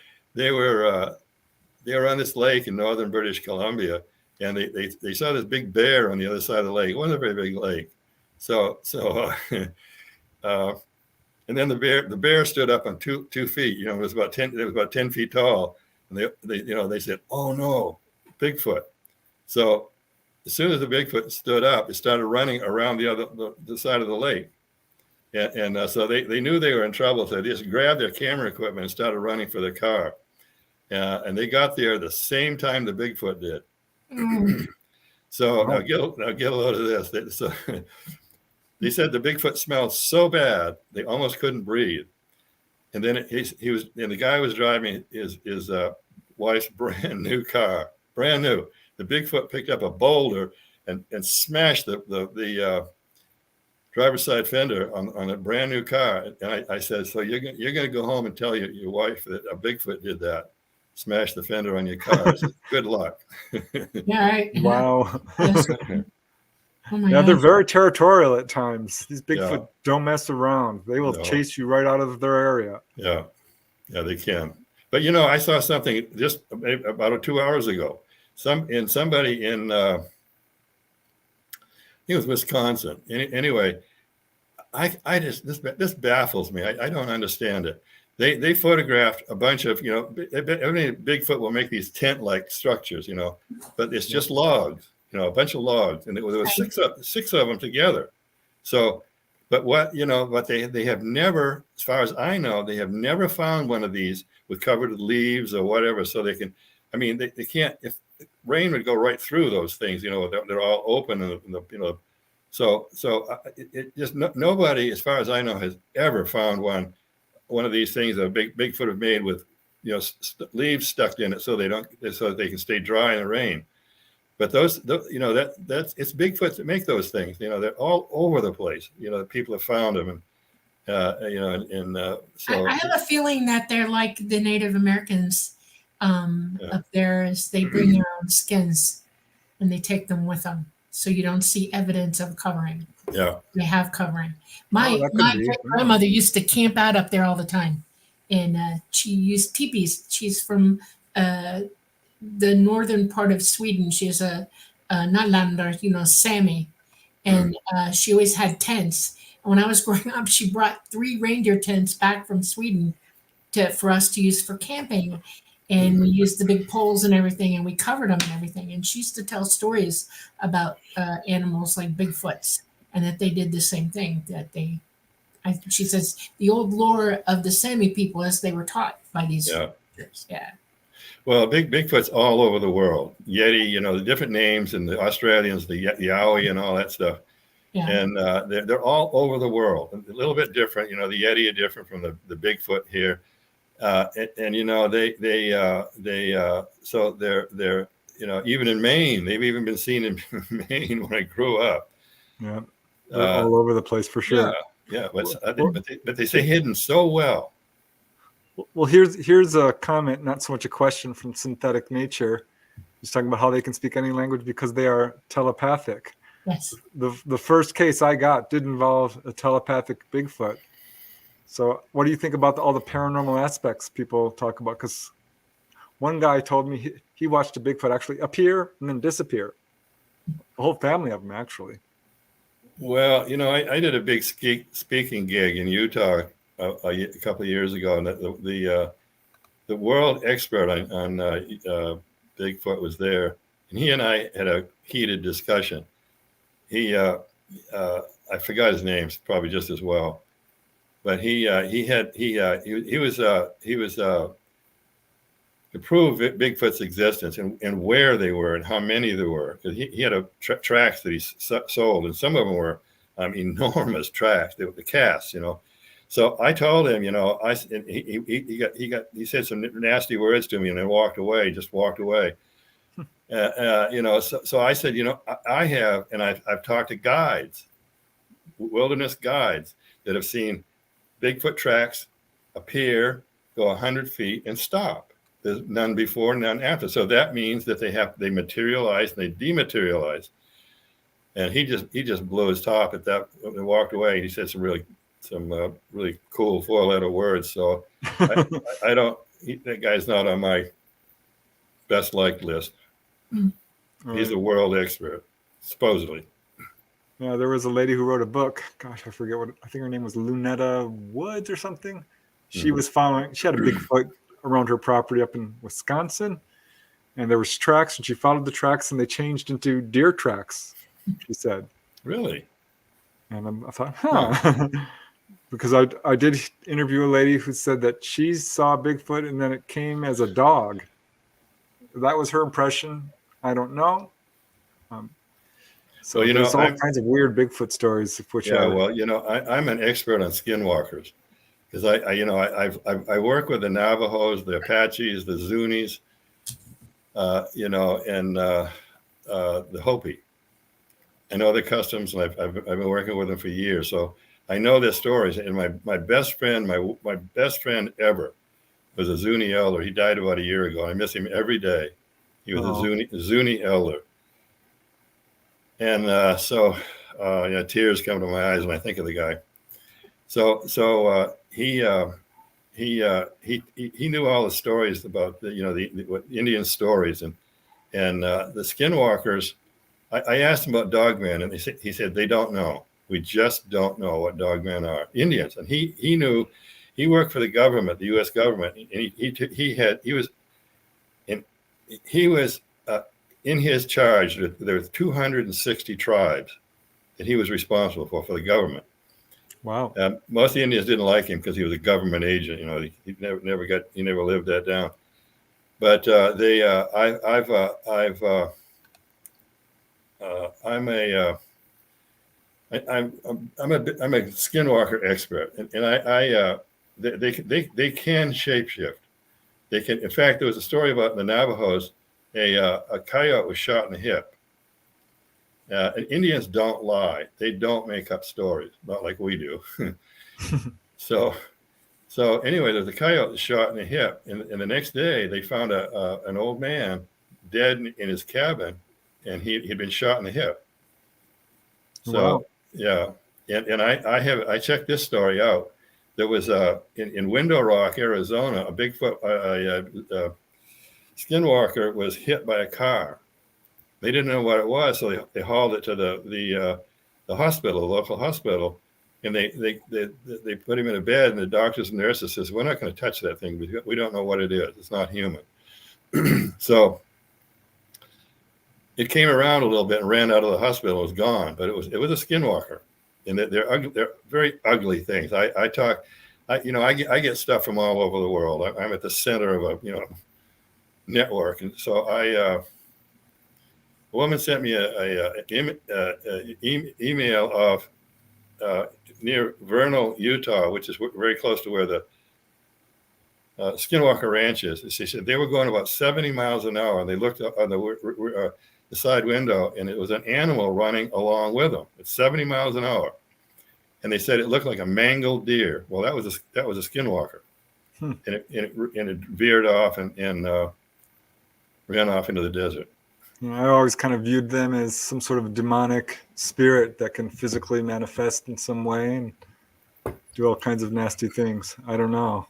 on this lake in northern British Columbia, and they saw this big bear on the other side of the lake. It wasn't a very big lake, and then the bear stood up on two feet. It was about 10 feet tall, and they said, "Oh no, Bigfoot!" So as soon as the Bigfoot stood up, it started running around the side of the lake, and so they knew they were in trouble. So they just grabbed their camera equipment and started running for their car, and they got there the same time the Bigfoot did. So now get a load of this. So they said the Bigfoot smelled so bad they almost couldn't breathe, and then the guy was driving his wife's brand new car, brand new. The Bigfoot picked up a boulder and smashed the driver's side fender on a brand new car. And I said, "So you're going to go home and tell your wife that a Bigfoot did that, smashed the fender on your car." I said, "Good luck." Yeah, right. Wow. Yes. Oh my Yeah, they're gosh. very territorial at times. These Bigfoot Yeah. don't mess around. They will No. chase you right out of their area. Yeah, they can. But I saw something just about 2 hours ago. Somebody in I think it was Wisconsin. Anyway, this baffles me. I don't understand it. They photographed a bunch of every Bigfoot will make these tent-like structures, but it's just logs, a bunch of logs, and there was six of them together. So, but they have never, as far as I know, they have never found one of these with covered with leaves or whatever. So they can, they can't. If rain would go right through those things, they're all open, and So it just nobody, as far as I know, has ever found one of these things that Bigfoot have made with leaves stuck in it so they can stay dry in the rain. But that's it's Bigfoots that make those things. They're all over the place. People have found them, and so I have a feeling that they're like the Native Americans up there, as they bring their own skins and they take them with them, so you don't see evidence of covering. Yeah, They have covering. My that could my be. great grandmother used to camp out up there all the time, and she used teepees. She's from the northern part of Sweden. She's a not Lander, Sami, and she always had tents. And when I was growing up, she brought 3 reindeer tents back from Sweden for us to use for camping, and we used the big poles and everything, and we covered them and everything. And she used to tell stories about animals like Bigfoots, and that they did the same thing. She says the old lore of the Sami people as they were taught by these. Yeah. Well, Bigfoot's all over the world. Yeti, the different names, and the Australians, the Yowie and all that stuff. Yeah. And they're all over the world. A little bit different. The Yeti are different from the Bigfoot here. So they're even in Maine, they've even been seen in Maine when I grew up. Yeah. They're all over the place for sure. Yeah. But they say hidden so well. Well, here's a comment, not so much a question, from Synthetic Nature. He's talking about how they can speak any language because they are telepathic. Yes. The first case I got did involve a telepathic Bigfoot. So what do you think about all the paranormal aspects people talk about? Because one guy told me he watched a Bigfoot actually appear and then disappear. A whole family of them, actually. Well, I did a big speaking gig in Utah a couple of years ago, and the world expert on Bigfoot was there, and he and I had a heated discussion. He I forgot his name, probably just as well, but he was to prove Bigfoot's existence and where they were and how many there were, because he had tracks that he sold, and some of them were enormous tracks. They were the casts, So I told him, he said some nasty words to me and then walked away. So I said, I have, and I've talked to guides, wilderness guides, that have seen Bigfoot tracks appear, go 100 feet and stop. There's none before, none after. So that means that they materialize and they dematerialize. And he just blew his top at that and walked away. He said some really cool 4-letter words. So I don't. That guy's not on my best liked list. He's a world expert, supposedly. Yeah, there was a lady who wrote a book. Gosh, I forget I think her name was Lunetta Woods or something. She was following. She had a Bigfoot around her property up in Wisconsin, and there was tracks, and she followed the tracks, and they changed into deer tracks. She said, "Really?" And I thought, because I did interview a lady who said that she saw Bigfoot and then it came as a dog. That was her impression. I don't know. So there's all kinds of weird Bigfoot stories. I'm an expert on skinwalkers, because I work with the Navajos, the Apaches, the Zunis, and the Hopi. I know their customs, and I've been working with them for years, so I know their stories. And my best friend, my best friend ever, was a Zuni elder. He died about a year ago. I miss him every day. He was a Zuni elder, and tears come to my eyes when I think of the guy. So he knew all the stories about the Indian stories and the skinwalkers. I asked him about dogmen, and he said they don't know. We just don't know what dogmen are. Indians, and he knew. He worked for the government, the U.S. government, and he was in his charge. There were 260 tribes that he was responsible for the government. Wow. Most of the Indians didn't like him because he was a government agent. He never lived that down. But I'm a skinwalker expert, and they can shapeshift. they can. In fact, there was a story about the Navajos. A coyote was shot in the hip. And Indians don't lie; they don't make up stories, not like we do. So anyway, there's a coyote shot in the hip, and the next day they found an old man dead in his cabin, and he'd been shot in the hip. So Wow. yeah, and I checked this story out. There was in Window Rock, Arizona, a Bigfoot skinwalker was hit by a car. They didn't know what it was, so they hauled it to the hospital, the local hospital, and they put him in a bed, and the doctors and nurses says, "We're not going to touch that thing. We don't know what it is. It's not human." So it came around a little bit and ran out of the hospital. It was gone, but it was a skinwalker, and they're very ugly things. I get stuff from all over the world. I'm at the center of a network, and so a woman sent me an email of near Vernal, Utah, which is very close to where the Skinwalker Ranch is. She said they were going about 70 miles an hour, and they looked up on the side window, and it was an animal running along with them at 70 miles an hour. And they said it looked like a mangled deer. Well, that was a skinwalker, and it veered off and ran off into the desert. I always kind of viewed them as some sort of demonic spirit that can physically manifest in some way and do all kinds of nasty things. I don't know.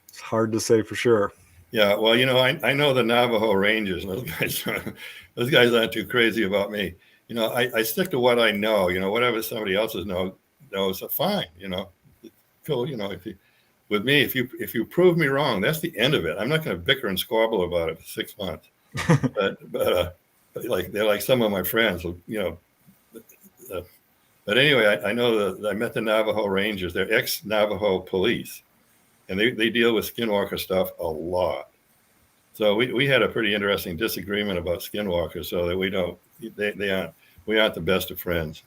It's hard to say for sure. Yeah, well, I know the Navajo Rangers, and those guys aren't too crazy about me. I stick to what I know. Whatever somebody else knows, fine. Cool. With me, if you prove me wrong, that's the end of it. I'm not going to bicker and squabble about it for 6 months. but they're like some of my friends. But anyway, I know that I met the Navajo Rangers. They're ex-Navajo police, and they deal with skinwalker stuff a lot. So we had a pretty interesting disagreement about skinwalkers, so that we aren't the best of friends.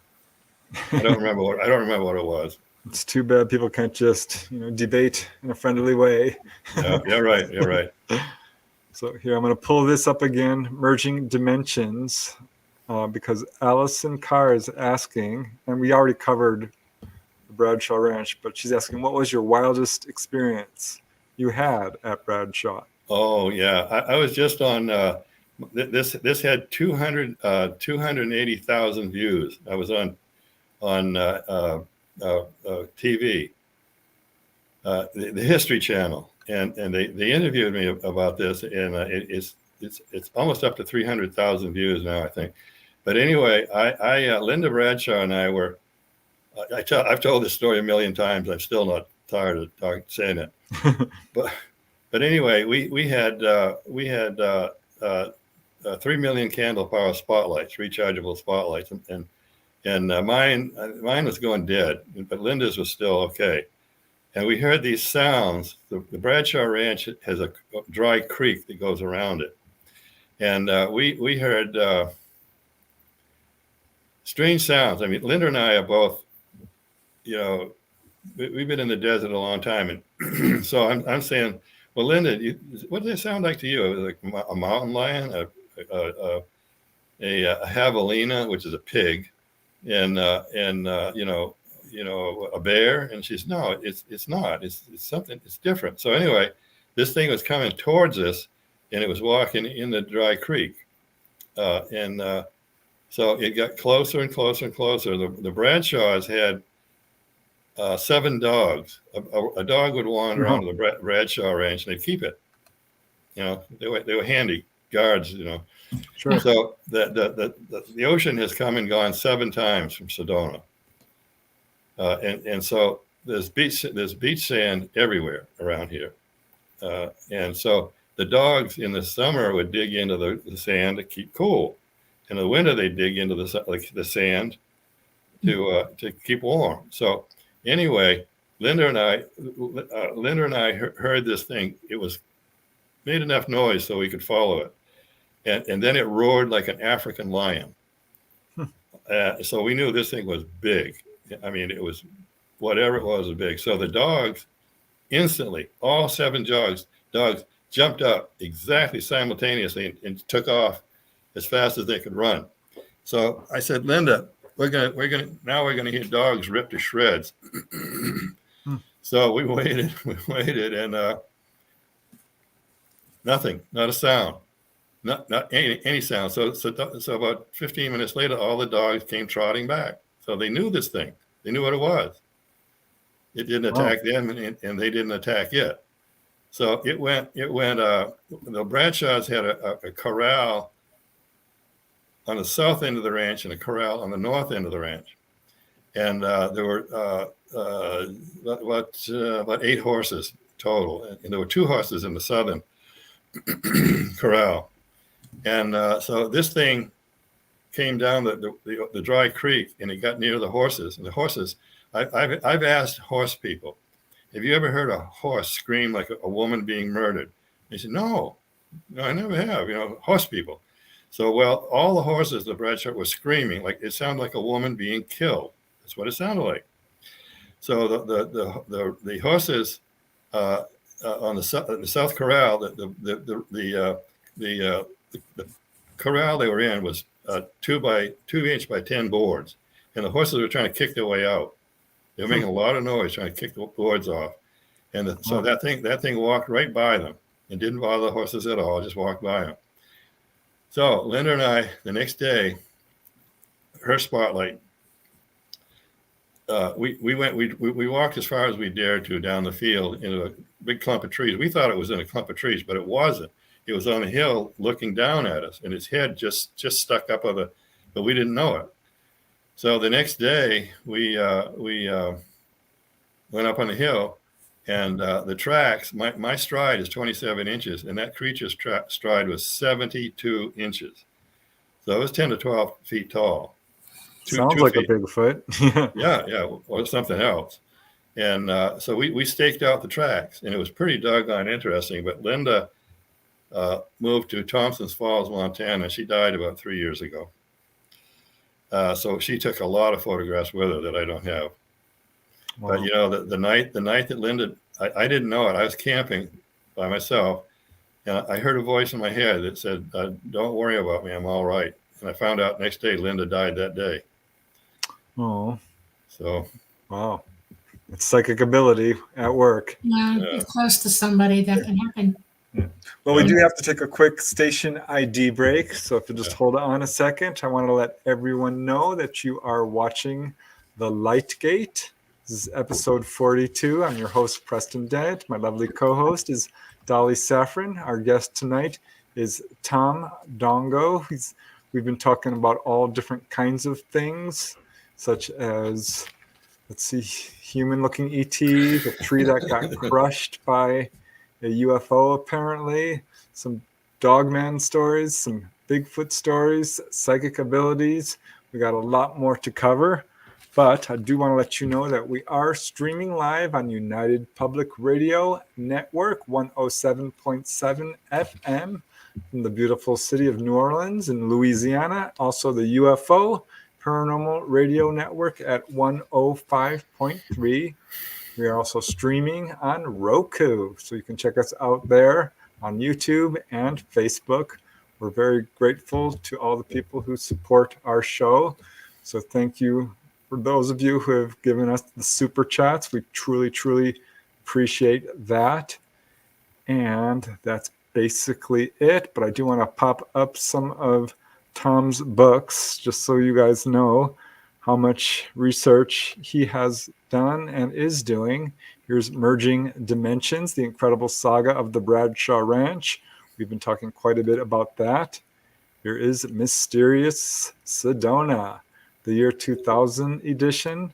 I don't remember what it was. It's too bad people can't just debate in a friendly way. Yeah, right. You're right. So here I'm going to pull this up again, merging dimensions, because Allison Carr is asking, and we already covered the Bradshaw Ranch, but she's asking, what was your wildest experience you had at Bradshaw? Oh yeah, I was just on. This had 280,000 views. I was on TV, the History Channel. And they interviewed me about this, and it's almost up to 300,000 views now, I think. But anyway, Linda Bradshaw and I were. I've told this story a million times. I'm still not tired of saying it. but anyway, we had 3 million candle power spotlights, rechargeable spotlights, and mine was going dead, but Linda's was still okay. And we heard these sounds. The Bradshaw Ranch has a dry creek that goes around it. And we heard strange sounds. I mean, Linda and I are both, we've been in the desert a long time. And so I'm saying, well, Linda, what did it sound like to you? It was like a mountain lion, a javelina, which is a pig, and a bear. And she's, no, it's not. It's something. It's different. So anyway, this thing was coming towards us, and it was walking in the dry creek, so it got closer and closer and closer. The Bradshaws had 7 dogs. A dog would wander onto the Bradshaw Ranch, and they'd keep it. They were handy guards. Sure. So the ocean has come and gone 7 times from Sedona. And so there's beach sand everywhere around here. And so the dogs in the summer would dig into the sand to keep cool. In the winter, they dig into the sand to keep warm. So anyway, Linda and I heard this thing. It was made enough noise so we could follow it. And then it roared like an African lion. So we knew this thing was big. I mean, it was whatever it was big. So the dogs instantly, all 7 dogs dogs jumped up exactly simultaneously and took off as fast as they could run. So I said, Linda, we're gonna hear dogs ripped to shreds. So we waited, and nothing, not a sound, not any sound. So about 15 minutes later, all the dogs came trotting back. So they knew this thing. They knew what it was. It didn't attack them, and they didn't attack it. So it went. The Bradshaws had a corral on the south end of the ranch and a corral on the north end of the ranch, and there were about 8 horses total, and there were 2 horses in the southern corral, and so this thing came down the dry creek, and it got near the horses, and the horses. I've asked horse people, have you ever heard a horse scream like a woman being murdered? They said, no, I never have. Horse people. So, well, all the horses, the Bradshaw, were screaming like it sounded like a woman being killed. That's what it sounded like. So the horses on the south corral, the corral they were in was 2-inch by 10 boards, and the horses were trying to kick their way out. They were making a lot of noise trying to kick the boards off, and so that thing walked right by them and didn't bother the horses at all. Just walked by them. So Linda and I, the next day, her spotlight. We walked as far as we dared to down the field into a big clump of trees. We thought it was in a clump of trees, but it wasn't. It was on a hill looking down at us, and its head just stuck up but we didn't know it. So the next day we went up on the hill, and the tracks. My stride is 27 inches, and that creature's stride was 72 inches. So it was 10 to 12 feet tall. Sounds like feet. A Bigfoot. yeah, or something else. And so we staked out the tracks, and it was pretty doggone interesting. But Linda moved to Thompson's Falls, Montana. She died about 3 years ago. So she took a lot of photographs with her that I don't have. Wow. But the night that Linda, I didn't know it. I was camping by myself, and I heard a voice in my head that said, "Don't worry about me. I'm all right." And I found out next day Linda died that day. Oh, so wow, it's psychic ability at work. Yeah, it's close to somebody that can happen. Yeah. Well, we do have to take a quick station ID break. So if you just hold on a second, I want to let everyone know that you are watching The Lightgate. This is episode 42. I'm your host, Preston Dennett. My lovely co-host is Dolly Safran. Our guest tonight is Tom Dongo. We've been talking about all different kinds of things, such as, human-looking ETs, a tree that got crushed by a UFO apparently, some dogman stories, some Bigfoot stories, psychic abilities. We got a lot more to cover, but I do want to let you know that we are streaming live on United Public Radio Network 107.7 FM from the beautiful city of New Orleans in Louisiana. Also the UFO Paranormal Radio Network at 105.3. We are also streaming on Roku, so you can check us out there on YouTube and Facebook. We're very grateful to all the people who support our show. So thank you for those of you who have given us the super chats. We truly, truly appreciate that. And that's basically it. But I do want to pop up some of Tom's books, just so you guys know how much research he has done and is doing. Here's Merging Dimensions, the Incredible Saga of the Bradshaw Ranch. We've been talking quite a bit about that. Here is Mysterious Sedona, the year 2000 edition,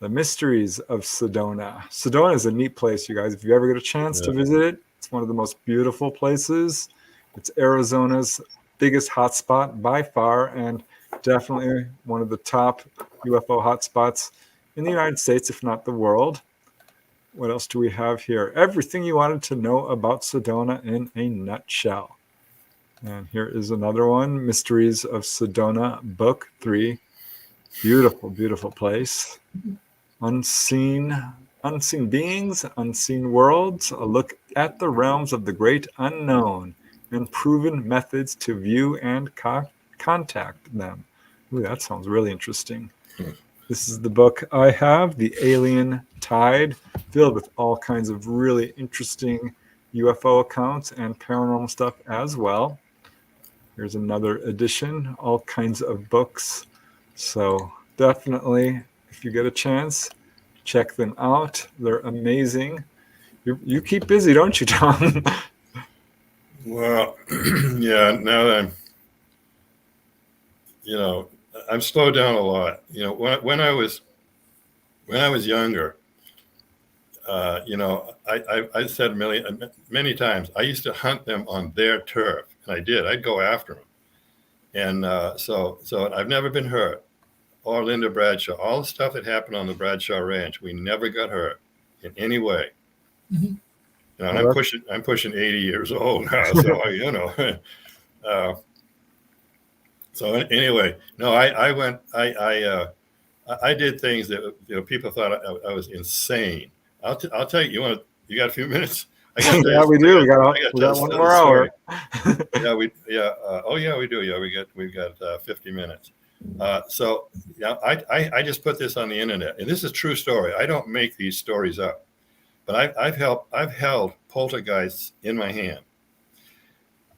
The Mysteries of Sedona. Sedona is a neat place, you guys. If you ever get a chance to visit it, it's one of the most beautiful places. It's Arizona's biggest hotspot by far, and definitely one of the top UFO hotspots in the United States, if not the world. What else do we have here? Everything you wanted to know about Sedona in a nutshell. And here is another one, Mysteries of Sedona, Book 3. Beautiful, beautiful place. Unseen Unseen Beings, Unseen Worlds, a look at the realms of the great unknown and proven methods to view and contact them. Ooh, that sounds really interesting. This is the book I have, The Alien Tide, filled with all kinds of really interesting UFO accounts and paranormal stuff as well. Here's another edition, all kinds of books. So definitely, if you get a chance, check them out. They're amazing. You keep busy, don't you, Tom? Well, yeah, now that I'm slowed down a lot. When I was younger, I said many times, I used to hunt them on their turf, and I did. I'd go after them, and so I've never been hurt. Or Linda Bradshaw, all the stuff that happened on the Bradshaw Ranch, we never got hurt in any way. Mm-hmm. And I'm pushing 80 years old now, so so anyway, no, I did things that people thought I was insane. I'll tell you. You got a few minutes? Yeah, we do. We got 1 more hour. We do. Yeah, we've got 50 minutes. So yeah, I just put this on the internet, and this is a true story. I don't make these stories up, but I've held poltergeists in my hand.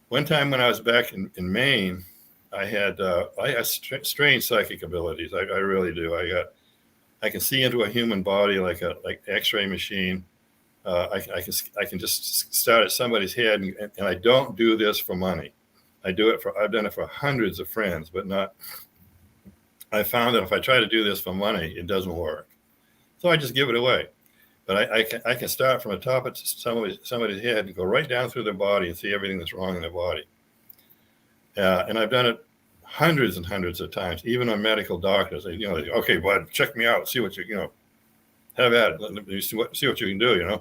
One time when I was back in Maine, I had strange psychic abilities. I really do. I can see into a human body like X-ray machine. I can just start at somebody's head, and I don't do this for money. I've done it for hundreds of friends, but not. I found that if I try to do this for money, it doesn't work. So I just give it away. But I can start from the top of somebody's head and go right down through their body and see everything that's wrong in their body. And I've done it hundreds and hundreds of times, even on medical doctors. They, okay, bud, check me out, see what have at it. Let me see what you can do,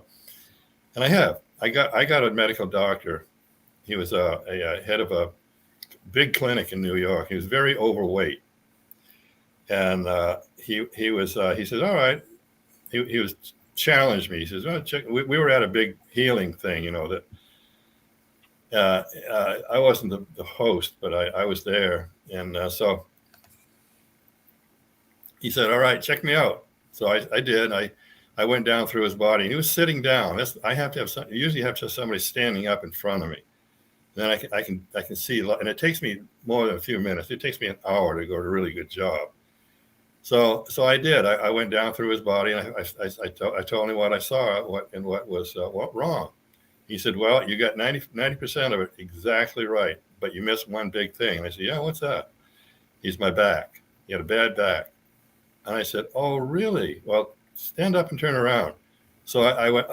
And I have. I got a medical doctor. He was a head of a big clinic in New York. He was very overweight. And he said, all right. He was challenged me. He says, oh, check. We were at a big healing thing, that I wasn't the host, but I was there. And so he said, all right, check me out. So I did. I went down through his body. He was sitting down. Usually have to have somebody standing up in front of me. Then I can see, and it takes me more than a few minutes. It takes me an hour to go to a really good job. So I did. I went down through his body, and I told him what I saw, what was wrong. He said, well, you got 90% of it exactly right, but you missed one big thing. And I said, yeah, what's that? He's my back. He had a bad back. And I said, oh, really? Well, stand up and turn around. So I went,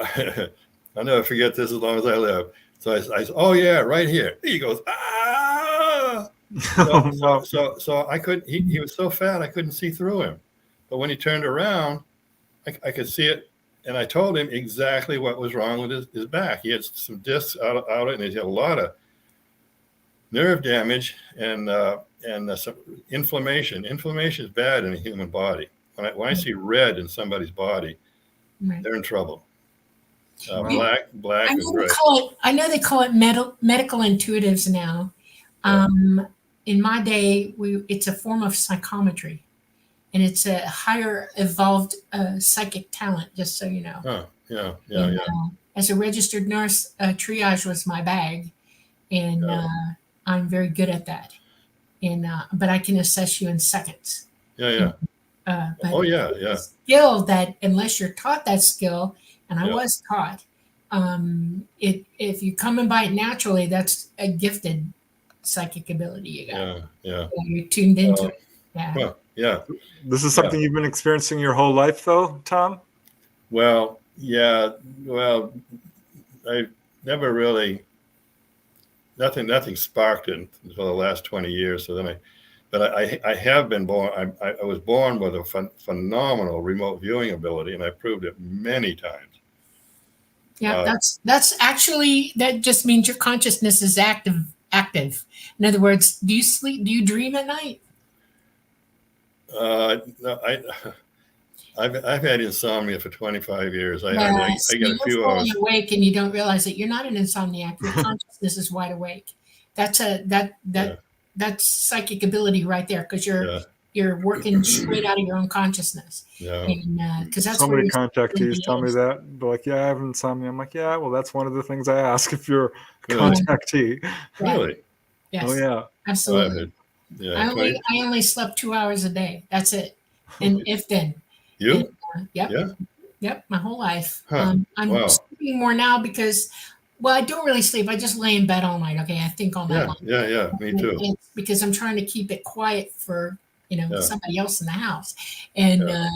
I'll never forget this as long as I live. So I said, oh, yeah, right here. He goes, ah! So I couldn't, he was so fat, I couldn't see through him. But when he turned around, I could see it. And I told him exactly what was wrong with his back. He had some discs out of it, and he had a lot of nerve damage and some inflammation. Inflammation is bad in a human body. When I see red in somebody's body, right, they're in trouble. Black is red. I know they call it medical intuitives now. Yeah. In my day, it's a form of psychometry, and it's a higher evolved psychic talent, just so you know. Huh. Yeah. As a registered nurse, triage was my bag, and I'm very good at that. And but I can assess you in seconds. Yeah. But skill that, unless you're taught that skill, and I was taught, if you come and by it naturally, that's a gifted psychic ability you got. Yeah. You're tuned into it. Yeah. Yeah. This is something you've been experiencing your whole life, though, Tom? Well, yeah. Well, I never really, nothing sparked it until the last 20 years. So then I have been born. I was born with a phenomenal remote viewing ability, and I proved it many times. Yeah, that's actually, that just means your consciousness is active. In other words, do you sleep? Do you dream at night? No, I've had insomnia for 25 years. I Yes, got a you're few fully hours. awake and you don't realize it. You're not an insomniac. Your consciousness is wide awake. That's a Yeah, that's psychic ability right there because yeah, you're working straight out of your own consciousness, yeah, and because that's So where many your contactees ability tell me is. that. They're like, yeah, I have insomnia. I'm like, yeah, well, that's one of the things I ask if you're a really, contactee. Right. really. Oh, Yes. yeah. Oh, I've Absolutely. had, yeah, 20. I only slept 2 hours a day. That's it. And if then, and You? yep, Yeah. yep, my whole life. Huh. I'm Wow. sleeping more now because, well, I don't really sleep. I just lay in bed all night. Okay, I think all night Yeah, long. yeah, yeah. Me too. It's because I'm trying to keep it quiet for Yeah, somebody else in the house, and yeah.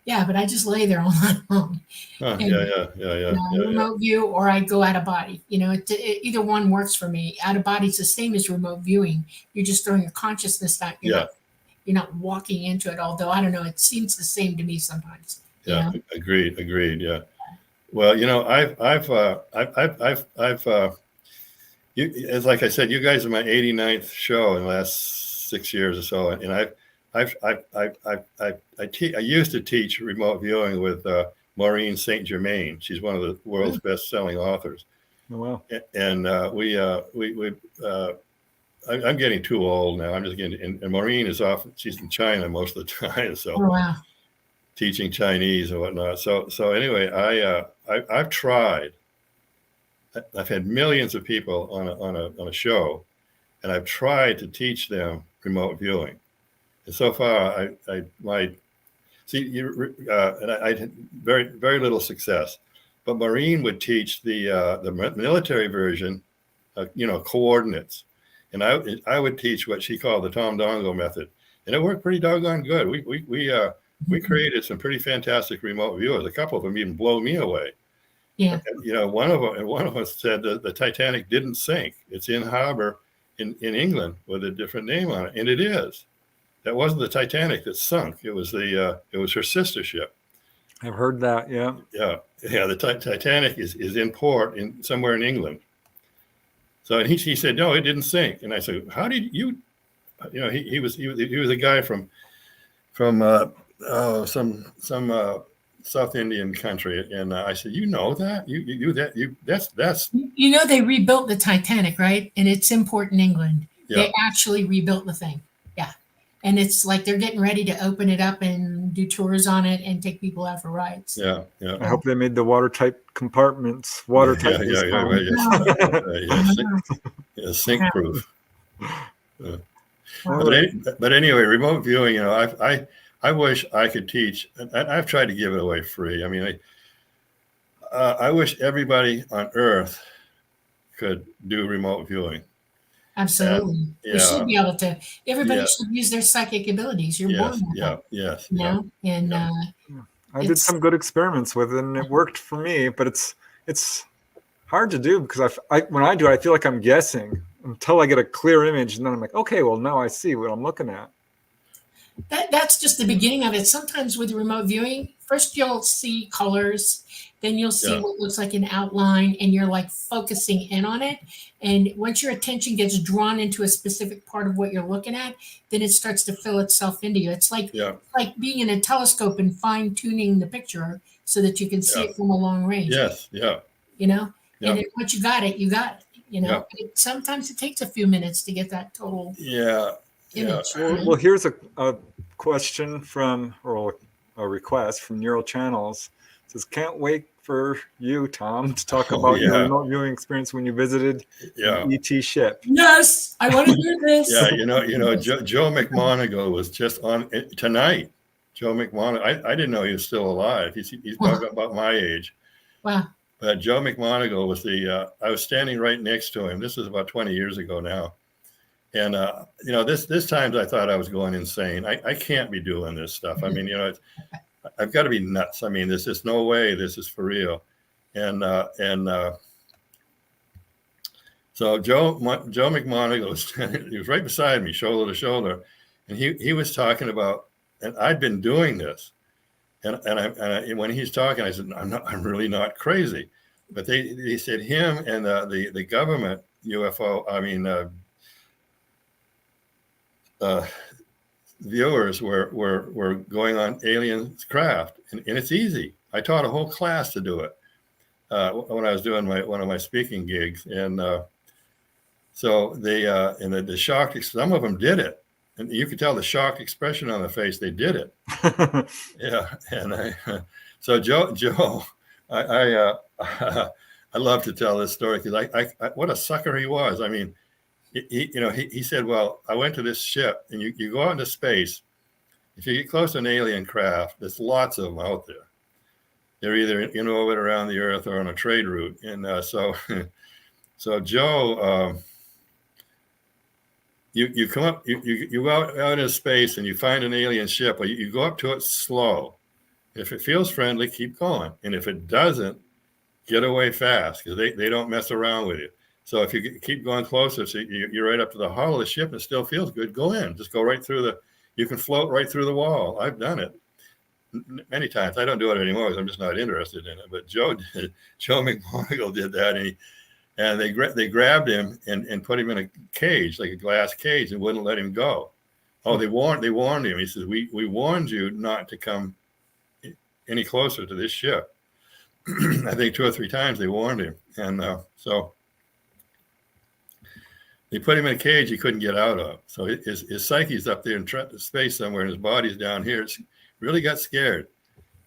yeah, but I just lay there all night long. Huh. And Yeah, yeah, yeah, yeah, yeah, yeah. remote view or I go out of body. Either one works for me. Out of body is the same as remote viewing. You're just throwing your consciousness out. Yeah, You're not walking into it. Although I don't know, it seems the same to me sometimes. yeah. Agreed, agreed. Yeah. Well, you, as like I said, you guys are my 89th show in the last 6 years or so, and I used to teach remote viewing with Maureen St. Germain. She's one of the world's best-selling authors, Oh, wow. and I'm getting too old now. I'm just getting, and Maureen is off. She's in China most of the time, so Oh wow. teaching Chinese and whatnot. So anyway, I've tried. I've had millions of people on a show, and I've tried to teach them remote viewing. And so far, I had very little success. But Maureen would teach the military version, coordinates, and I would teach what she called the Tom Dongo method, and it worked pretty doggone good. We created some pretty fantastic remote viewers. A couple of them even blow me away. Yeah. One of us said that the Titanic didn't sink. It's in harbor in England with a different name on it, and it is. That wasn't the Titanic that sunk. It was her sister ship. I've heard that. Yeah. Yeah. The Titanic is in port somewhere in England. So and he said no, it didn't sink. And I said, how did you? He was a guy from some South Indian country, and I said, you know that that's They rebuilt the Titanic, right? And it's in port in England. yeah. They actually rebuilt the thing. Yeah. And it's like they're getting ready to open it up and do tours on it and take people out for rides. Yeah. I hope they made the watertight compartments watertight. Sink proof. Wow. But anyway, remote viewing. I wish I could teach, and I've tried to give it away free. I mean, I wish everybody on Earth could do remote viewing. Absolutely. You should be able to. Everybody should use their psychic abilities. You're born with them. Yes. And I did some good experiments with it, and it worked for me. But it's hard to do because when I do it, I feel like I'm guessing until I get a clear image, and then I'm like, okay, well now I see what I'm looking at. That's just the beginning of it. Sometimes with remote viewing, first you'll see colors, then you'll see what looks like an outline, and you're like focusing in on it. And once your attention gets drawn into a specific part of what you're looking at, then it starts to fill itself into you. It's like being in a telescope and fine tuning the picture so that you can see it from a long range. Yes. Yeah. And then once you got it, you got it. Sometimes it takes a few minutes to get that total image. Well, here's a question or a request from Neural Channels. It says, can't wait for you, Tom, to talk about your remote viewing experience when you visited the ET ship. Yes, I want to hear this. Joe McMonagle was just on tonight. Joe McMonagle, I didn't know he was still alive. He's about my age. Wow. But Joe McMonagle was I was standing right next to him. This was about 20 years ago now. And, this times I thought I was going insane. I can't be doing this stuff. I mean, I've got to be nuts. I mean, there's just no way this is for real. And so Joe McMonagle was standing, he was right beside me, shoulder to shoulder. And he was talking about, and I'd been doing this. And when he's talking, I said, I'm really not crazy. But they said him and the government UFO, viewers were going on alien craft, and it's easy. I taught a whole class to do it when I was doing one of my speaking gigs, and so they and the shock. Some of them did it, and you could tell the shocked expression on their face. They did it. Yeah, and so Joe, I love to tell this story because I what a sucker he was. I mean, he said, well, I went to this ship, and you go out into space. If you get close to an alien craft, there's lots of them out there. They're either in orbit around the Earth or on a trade route, and so Joe. You come up, you go out into space and you find an alien ship. Well, you go up to it slow. If it feels friendly, keep going. And if it doesn't, get away fast because they don't mess around with you. So if you keep going closer, so you're right up to the hull of the ship and it still feels good, go in. Just go right through you can float right through the wall. I've done it many times. I don't do it anymore because I'm just not interested in it. But Joe McMonagle did that, and they grabbed him and put him in a cage, like a glass cage, and wouldn't let him go. Oh, they warned him. He says, we warned you not to come any closer to this ship. I think 2 or 3 times they warned him. And so they put him in a cage he couldn't get out of. So his psyche's up there in space somewhere, and his body's down here. It's really got scared.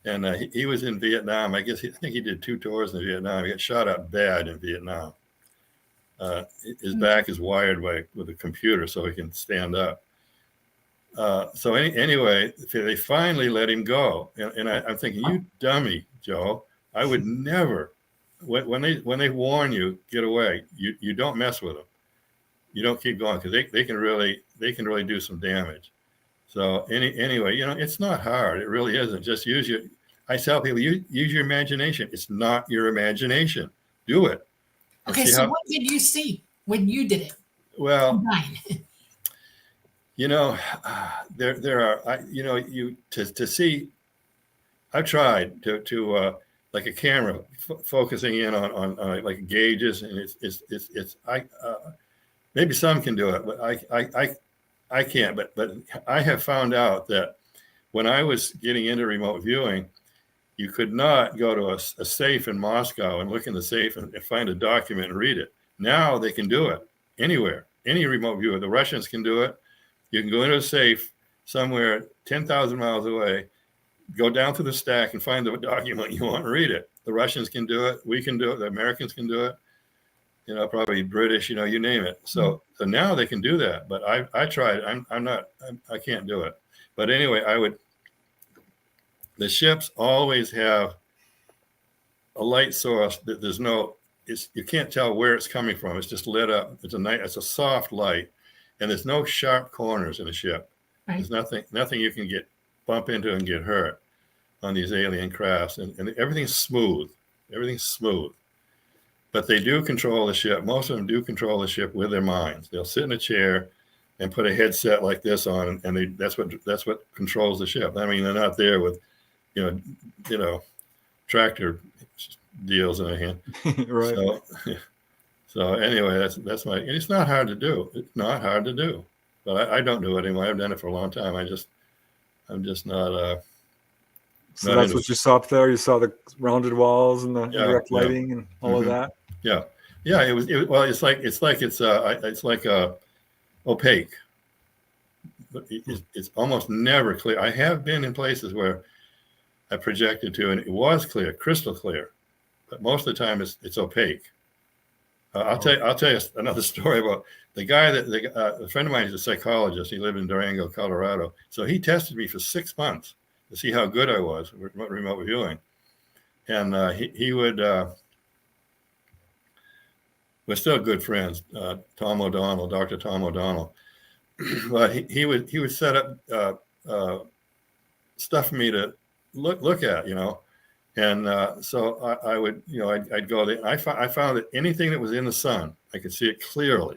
And he was in Vietnam. I think he did 2 tours in Vietnam. He got shot up bad in Vietnam. His back is wired with a computer so he can stand up. So anyway, they finally let him go. And I'm thinking, you dummy, Joe. I would never, when they warn you, get away. You don't mess with them. You don't keep going because they can really do some damage. So anyway, it's not hard. It really isn't. Just I tell people, use your imagination. It's not your imagination. Do it. Okay, so what did you see when you did it? Well, there are, to see, I've tried to like a camera focusing in on like gauges, and maybe some can do it, but I can't. But I have found out that when I was getting into remote viewing, you could not go to a safe in Moscow and look in the safe and find a document and read it. Now they can do it anywhere, any remote viewer. The Russians can do it. You can go into a safe somewhere 10,000 miles away, go down to the stack and find the document you want and read it. The Russians can do it. We can do it. The Americans can do it. Probably British, you name it. So now they can do that. But I tried. I can't do it. But anyway, the ships always have a light source that you can't tell where it's coming from. It's just lit up. It's a soft light, and there's no sharp corners in a ship. Right. There's nothing you can bump into and get hurt on these alien crafts, and everything's smooth. Everything's smooth. But they do control the ship. Most of them do control the ship with their minds. They'll sit in a chair and put a headset like this on, and that's what controls the ship. I mean, they're not there with tractor deals in their hand. Right. So anyway, that's my. And it's not hard to do. It's not hard to do. But I don't do it anymore. I've done it for a long time. I'm just not. So that's what you saw up there. You saw the rounded walls and the direct lighting and all of that. Yeah. It was. It's like opaque. It's almost never clear. I have been in places where I projected to, and it was clear, crystal clear, but most of the time it's opaque. I'll tell you another story about the guy a friend of mine is a psychologist. He lived in Durango, Colorado. So he tested me for 6 months to see how good I was with remote viewing. And he would, we're still good friends, Dr. Tom O'Donnell. But he would set up stuff for me to look at, And so I would, I'd go there. I found that anything that was in the sun, I could see it clearly.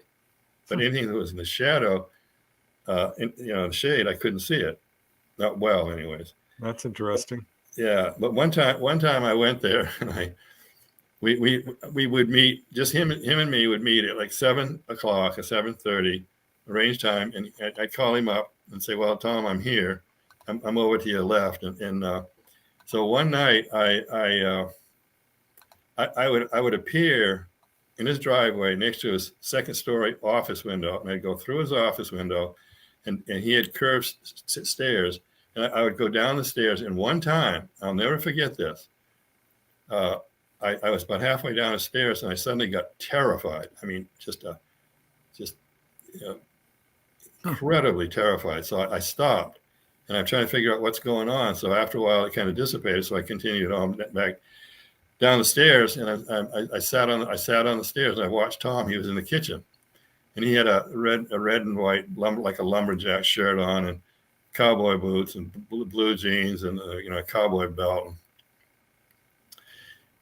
But anything that was in the shadow, in the shade, I couldn't see it. Not well, anyways. That's interesting. Yeah, but one time I went there, and we would meet. Just him and me would meet at like 7 o'clock or 7:30, arrange time, and I'd call him up and say, well, Tom, I'm here. I'm over to your left. And so one night I would appear in his driveway next to his second story office window, and I'd go through his office window, and he had curved stairs, and I would go down the stairs. And one time, I'll never forget this. I was about halfway down the stairs, and I suddenly got terrified. I mean, just incredibly terrified. So I stopped, and I'm trying to figure out what's going on. So after a while, it kind of dissipated. So I continued on back down the stairs, and I sat on the stairs, and I watched Tom. He was in the kitchen, and he had a red and white like a lumberjack shirt on, and cowboy boots, and blue jeans, and a cowboy belt.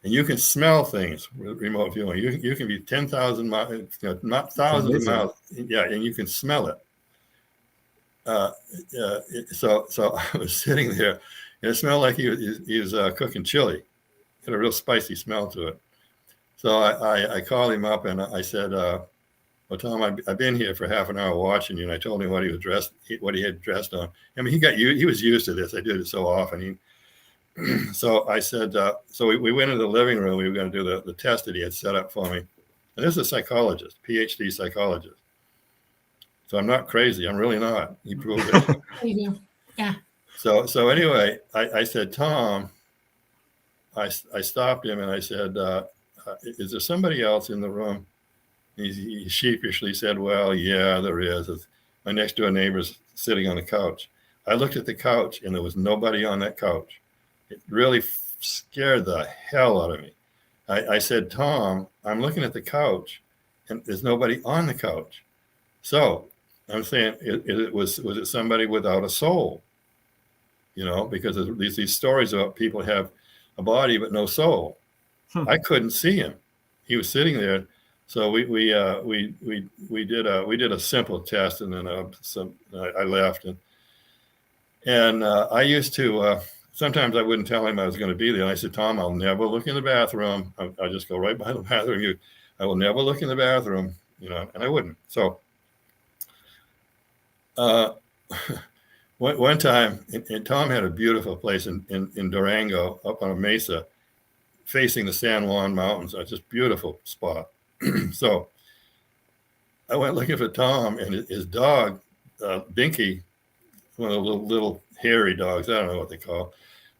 And you can smell things with remote viewing. You can be 10,000 miles, not thousands of miles, yeah, and you can smell it. So I was sitting there, and it smelled like he was cooking chili. Had a real spicy smell to it. So I called him up, and I said, well, Tom, I've been here for half an hour watching you, and I told him what he had dressed on. I mean, he was used to this. I did it so often. So I said, so we went into the living room. We were going to do the test that he had set up for me. And this is a psychologist, PhD psychologist. So I'm not crazy. I'm really not. He proved it. There you go. Yeah. So anyway, I said, Tom, I stopped him, and I said, is there somebody else in the room? He sheepishly said, well, yeah, there is. My next door neighbor's sitting on the couch. I looked at the couch, and there was nobody on that couch. It really scared the hell out of me. I said, Tom, I'm looking at the couch, and there's nobody on the couch. So I'm saying, was it somebody without a soul? Because there's these stories about people have a body but no soul. I couldn't see him. He was sitting there. So we did a simple test, and then I left, and I used to sometimes I wouldn't tell him I was going to be there. And I said, Tom, I'll never look in the bathroom. I'll just go right by the bathroom. I will never look in the bathroom, and I wouldn't. So one time, and Tom had a beautiful place in Durango, up on a mesa, facing the San Juan Mountains. It's just beautiful spot. So I went looking for Tom, and his dog, Binky, one of the little hairy dogs. I don't know what they call.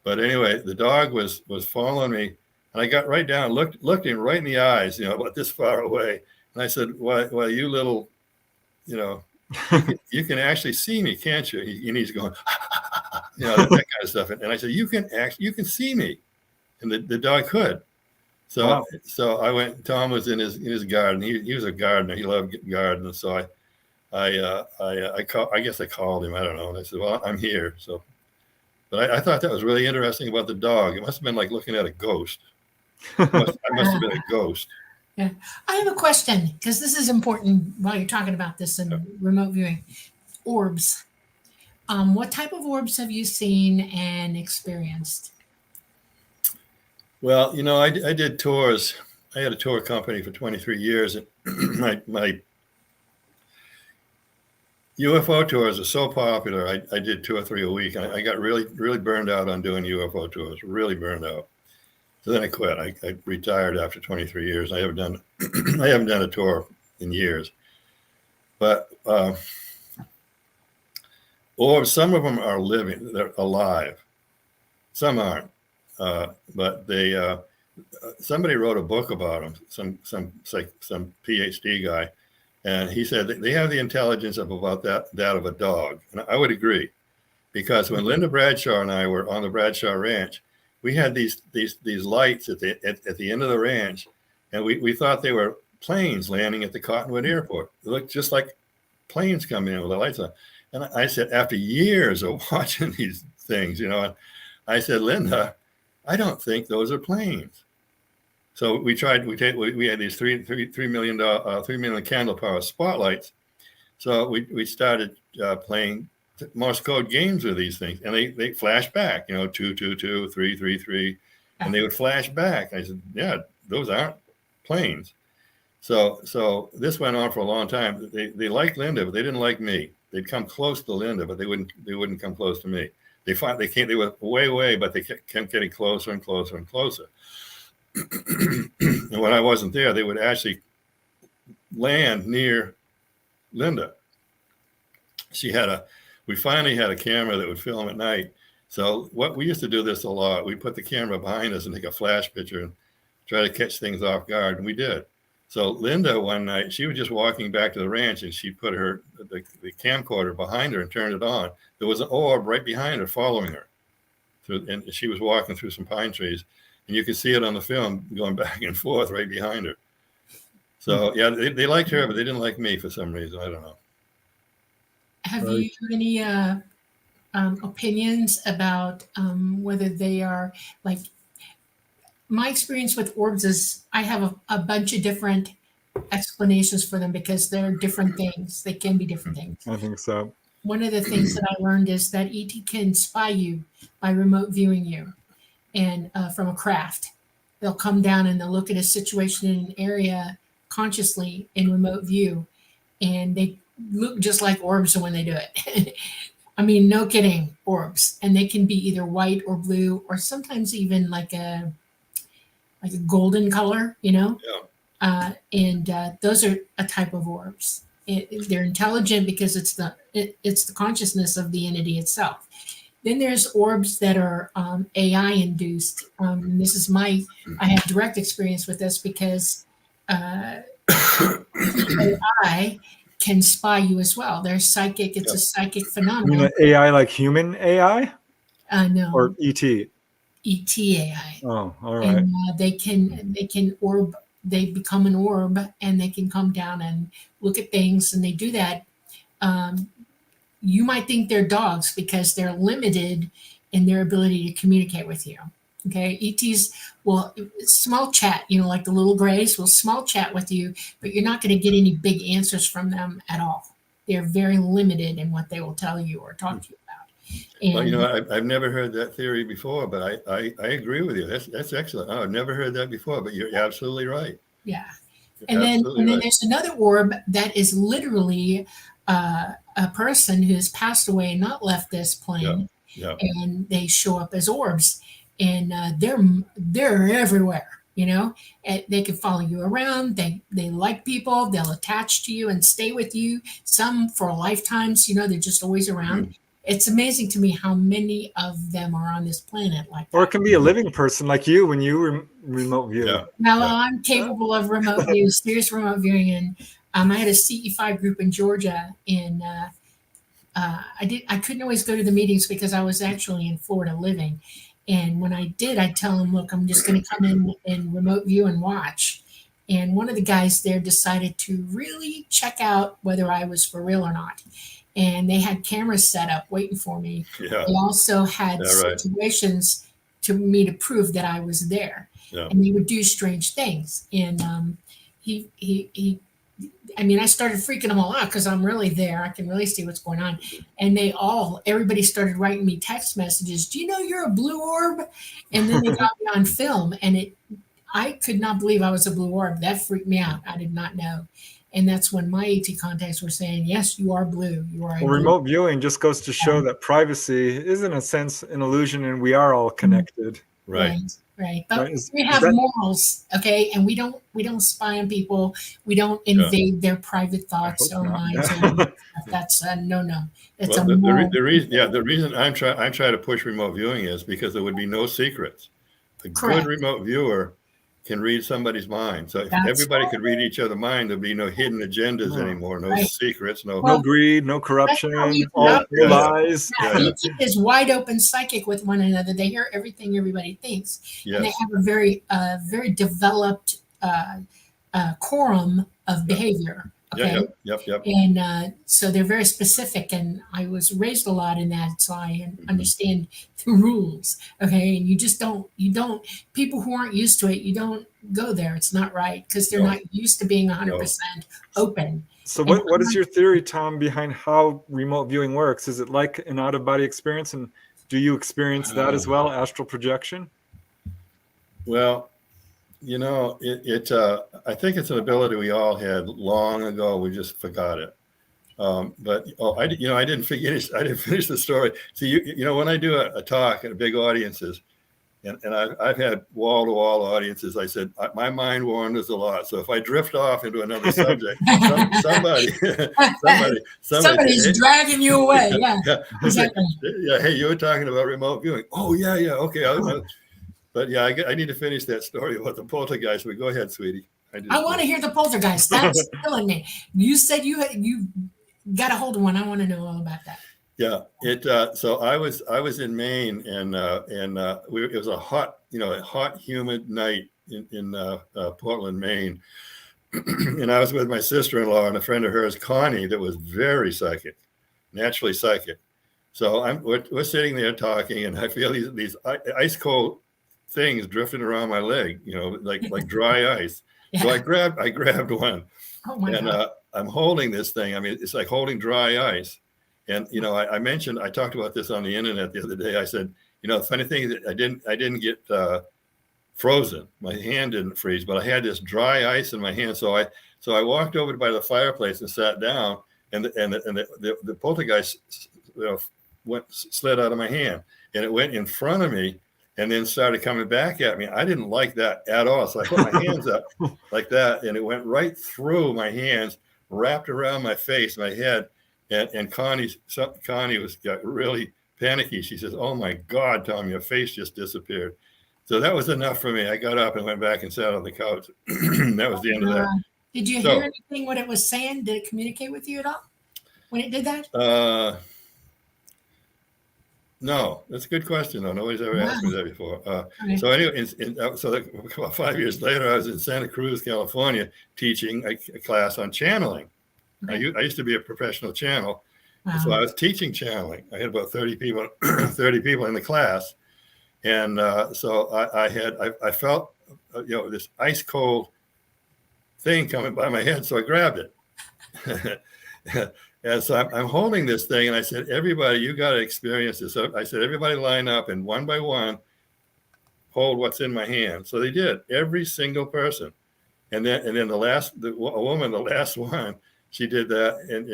But anyway, the dog was following me, and I got right down, looked him right in the eyes, about this far away. And I said, well, you little, you can actually see me, can't you? And he's going, that kind of stuff. And I said, you can see me. And the dog could. So, wow. So I went, Tom was in his garden. He was a gardener. He loved gardening. So I guess I called him. I don't know. And I said, well, I'm here. So, but I thought that was really interesting about the dog. It must have been like looking at a ghost. I must have been a ghost. Yeah. I have a question, because this is important while you're talking about this in remote viewing. Orbs. What type of orbs have you seen and experienced? Well, I did tours. I had a tour company for 23 years, and my UFO tours are so popular. I did 2 or 3 a week, and I got really, really burned out on doing UFO tours. Really burned out. So then I quit. I retired after 23 years. I haven't done a tour in years. But some of them are living. They're alive. Some aren't. But they somebody wrote a book about them. Some PhD guy, and he said that they have the intelligence of about that of a dog. And I would agree, because when Linda Bradshaw and I were on the Bradshaw Ranch, we had these lights at the end of the ranch, and we thought they were planes landing at the Cottonwood Airport. They looked just like planes coming in with the lights on. And I said, after years of watching these things, I said, Linda, I don't think those are planes. So we had these 3 million candle power spotlights. So we started playing Morse code games with these things, and they flash back, 2, 2, 2, 3, 3, 3, and they would flash back. I said, yeah, those aren't planes. So this went on for a long time. They liked Linda, but they didn't like me. They'd come close to Linda, but they wouldn't come close to me. They were way, but they kept getting closer and closer and closer. And when I wasn't there, they would actually land near Linda. We finally had a camera that would film at night. So we used to do this a lot. We put the camera behind us and take a flash picture and try to catch things off guard. And we did. So Linda, one night, she was just walking back to the ranch and she put the camcorder behind her and turned it on. There was an orb right behind her following her. And she was walking through some pine trees. And you could see it on the film going back and forth right behind her. So, yeah, they liked her, but they didn't like me for some reason. I don't know. Have you any opinions about whether they are like, my experience with orbs is I have a bunch of different explanations for them because they're different things. They can be different things. I think so. One of the things that I learned is that ET can spy you by remote viewing you and from a craft. They'll come down and they'll look at a situation in an area consciously in remote view, and they look just like orbs when they do it. I mean, no kidding, orbs. And they can be either white or blue, or sometimes even like a golden color, Yeah. And those are a type of orbs. They're intelligent because it's the consciousness of the entity itself. Then there's orbs that are AI induced. This is I have direct experience with this because AI can spy you as well. They're psychic. It's a psychic You phenomenon. mean AI like human AI No, or ET? ET AI. Oh, all right. And they can orb. They become an orb, and they can come down and look at things. And they do that. You might think they're dogs because they're limited in their ability to communicate with you. Okay, ETs will small chat, like the little grays will small chat with you, but you're not going to get any big answers from them at all. They're very limited in what they will tell you or talk to you about. And, Well, I've never heard that theory before, but I agree with you. That's excellent. Oh, I've never heard that before, but you're absolutely right. yeah. You're And then absolutely right. there's another orb that is literally a person who's passed away and not left this plane, Yeah. and they show up as orbs, and they're everywhere. And they can follow you around. They like people. They'll attach to you and stay with you. Some for lifetimes. They're just always around. It's amazing to me how many of them are on this planet like that. Or it can be a living person like you when you remote view. Yeah. Now I'm capable of remote view, serious remote viewing, and I had a CE5 group in Georgia, and I couldn't always go to the meetings because I was actually in Florida living. And when I did, I'd tell them, look, I'm just going to come in and remote view and watch. And one of the guys there decided to really check out whether I was for real or not. And they had cameras set up waiting for me. Yeah. They also had right. situations to me to prove that I was there. Yeah. And they would do strange things. And I started freaking them all out because I'm really there. I can really see what's going on. And everybody started writing me text messages. Do you know you're a blue orb? And then they got me on film, and I could not believe I was a blue orb. That freaked me out. I did not know. And that's when my AT contacts were saying, yes, you are blue. You are. Well, remote viewing just goes to show that privacy is in a sense an illusion, and we are all connected. Right. Right. But we have morals, okay? And we don't spy on people. We don't invade their private thoughts or minds. That's a no. It's the reason I'm trying to push remote viewing is because there would be no secrets. A good remote viewer can read somebody's mind. So if everybody could read each other's mind, there'd be no hidden agendas anymore, no secrets, no greed, no corruption, all lies. ET is wide open psychic with one another. They hear everything everybody thinks. Yes. And they have a very developed quorum of behavior. Okay. Yep. And so they're very specific, and I was raised a lot in that, so I understand the rules. Okay, and you don't people who aren't used to it, you don't go there. It's not right because they're not used to being 100% open. So what is your theory, Tom, behind how remote viewing works? Is it like an out-of-body experience, and do you experience that as well, astral projection? Well, I think it's an ability we all had long ago. We just forgot it. I didn't finish. I didn't finish the story. See, when I do a talk at big audiences, and I've had wall-to-wall audiences, I said my mind wanders a lot. So if I drift off into another subject, somebody's dragging you away. Yeah, yeah, exactly. Yeah, hey, you were talking about remote viewing. Oh, yeah, okay. But yeah, I need to finish that story about the poltergeist. But go ahead, sweetie. I want to hear the poltergeist. That's killing me. You said you got a hold of one. I want to know all about that. Yeah, so I was in Maine, and it was a hot, humid night in Portland, Maine, and I was with my sister-in-law and a friend of hers, Connie, that was very psychic, naturally psychic. So we're sitting there talking, and I feel these ice cold things drifting around my leg, like dry ice. Yeah. So I grabbed one, and I'm holding this thing. I mean, it's like holding dry ice. And I talked about this on the internet the other day. I said, the funny thing is that I didn't get frozen. My hand didn't freeze, but I had this dry ice in my hand. So I walked over by the fireplace and sat down, and the poltergeist slid out of my hand, and it went in front of me, and then started coming back at me. I didn't like that at all. So I put my hands up like that, and it went right through my hands, wrapped around my face, my head. And Connie got really panicky. She says, "Oh my God, Tom, your face just disappeared." So that was enough for me. I got up and went back and sat on the couch. That was the end of that. Did you hear anything what it was saying? Did it communicate with you at all when it did that? No, that's a good question. Though nobody's ever asked me that before. Okay. So anyway, about 5 years later, I was in Santa Cruz, California, teaching a class on channeling. Okay. I used to be a professional channel, so I was teaching channeling. I had about 30 people in the class, and so I felt this ice cold thing coming by my head, so I grabbed it. And so I'm holding this thing, and I said, "Everybody, you got to experience this." So I said, "Everybody line up, and one by one, hold what's in my hand." So they did, every single person, and then the last one. She did that, and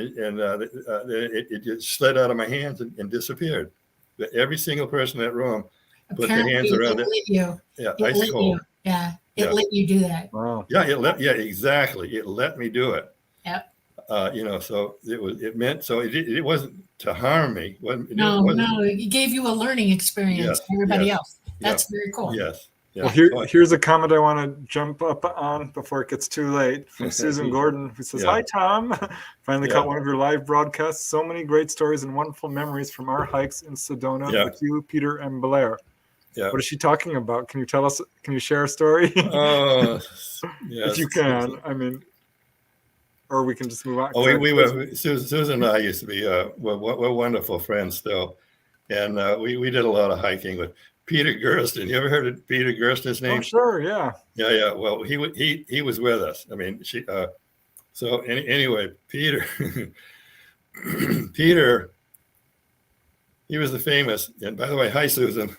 it just slid out of my hands and disappeared. But every single person in that room put their hands around it. Yeah, ice cold. Yeah, it let you do that. Wow. Yeah, exactly. It let me do it. Yep. So it wasn't to harm me. No, it gave you a learning experience for everybody else. That's very cool. Yes. Yeah. Well, here's a comment I want to jump up on before it gets too late from Susan Gordon, who says, "Hi, Tom. Finally caught one of your live broadcasts. So many great stories and wonderful memories from our hikes in Sedona with you, Peter, and Blair." Yeah. What is she talking about? Can you tell us? Can you share a story? Yes. If you can. I mean, or we can just move on. Oh, we were Susan and I used to be we're wonderful friends still, and we did a lot of hiking with Peter Gersten. You ever heard of Peter Gersten's name? Oh, sure, yeah. Yeah. Well, he was with us. I mean, anyway, Peter, Peter, he was the famous. And by the way, hi, Susan.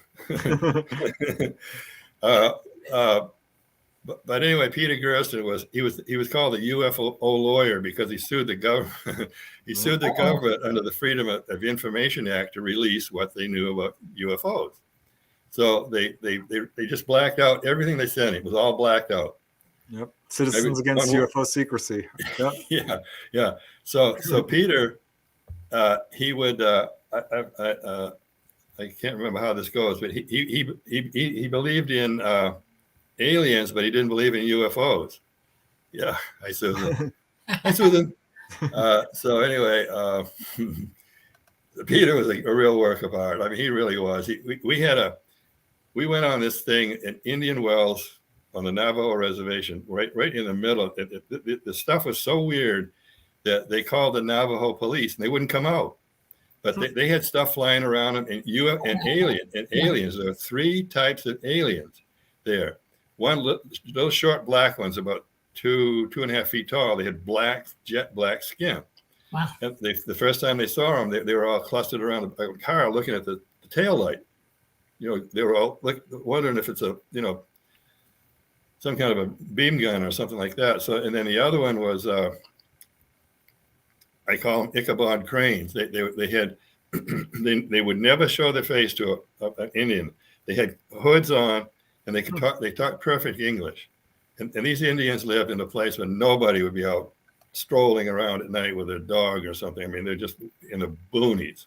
But anyway, Peter Gersten was called a UFO lawyer because he sued the government. He sued the government under the Freedom of Information Act to release what they knew about UFOs. So they just blacked out everything they sent. It was all blacked out. Yep. Citizens Against UFO Secrecy. Yep. Yeah. So Peter, he would. I can't remember how this goes, but he believed in aliens, but he didn't believe in UFOs. Yeah. Hi, Susan. Hi, Susan. So anyway, Peter was a real work of art. I mean, he really was. We went on this thing in Indian Wells on the Navajo reservation, right in the middle. The stuff was so weird that they called the Navajo police and they wouldn't come out. But they had stuff flying around them, and aliens. There are 3 types of aliens there. One, those short black ones, about 2.5 feet tall. They had jet black skin. Wow. And the first time they saw them, they were all clustered around a car looking at the tail light. They were all wondering if it's some kind of a beam gun or something like that. So, and then the other one was, I call them Ichabod cranes. They had, they would never show their face to an Indian. They had hoods on, and they could talk. They talked perfect English. And these Indians lived in a place where nobody would be out strolling around at night with their dog or something. I mean, they're just in the boonies.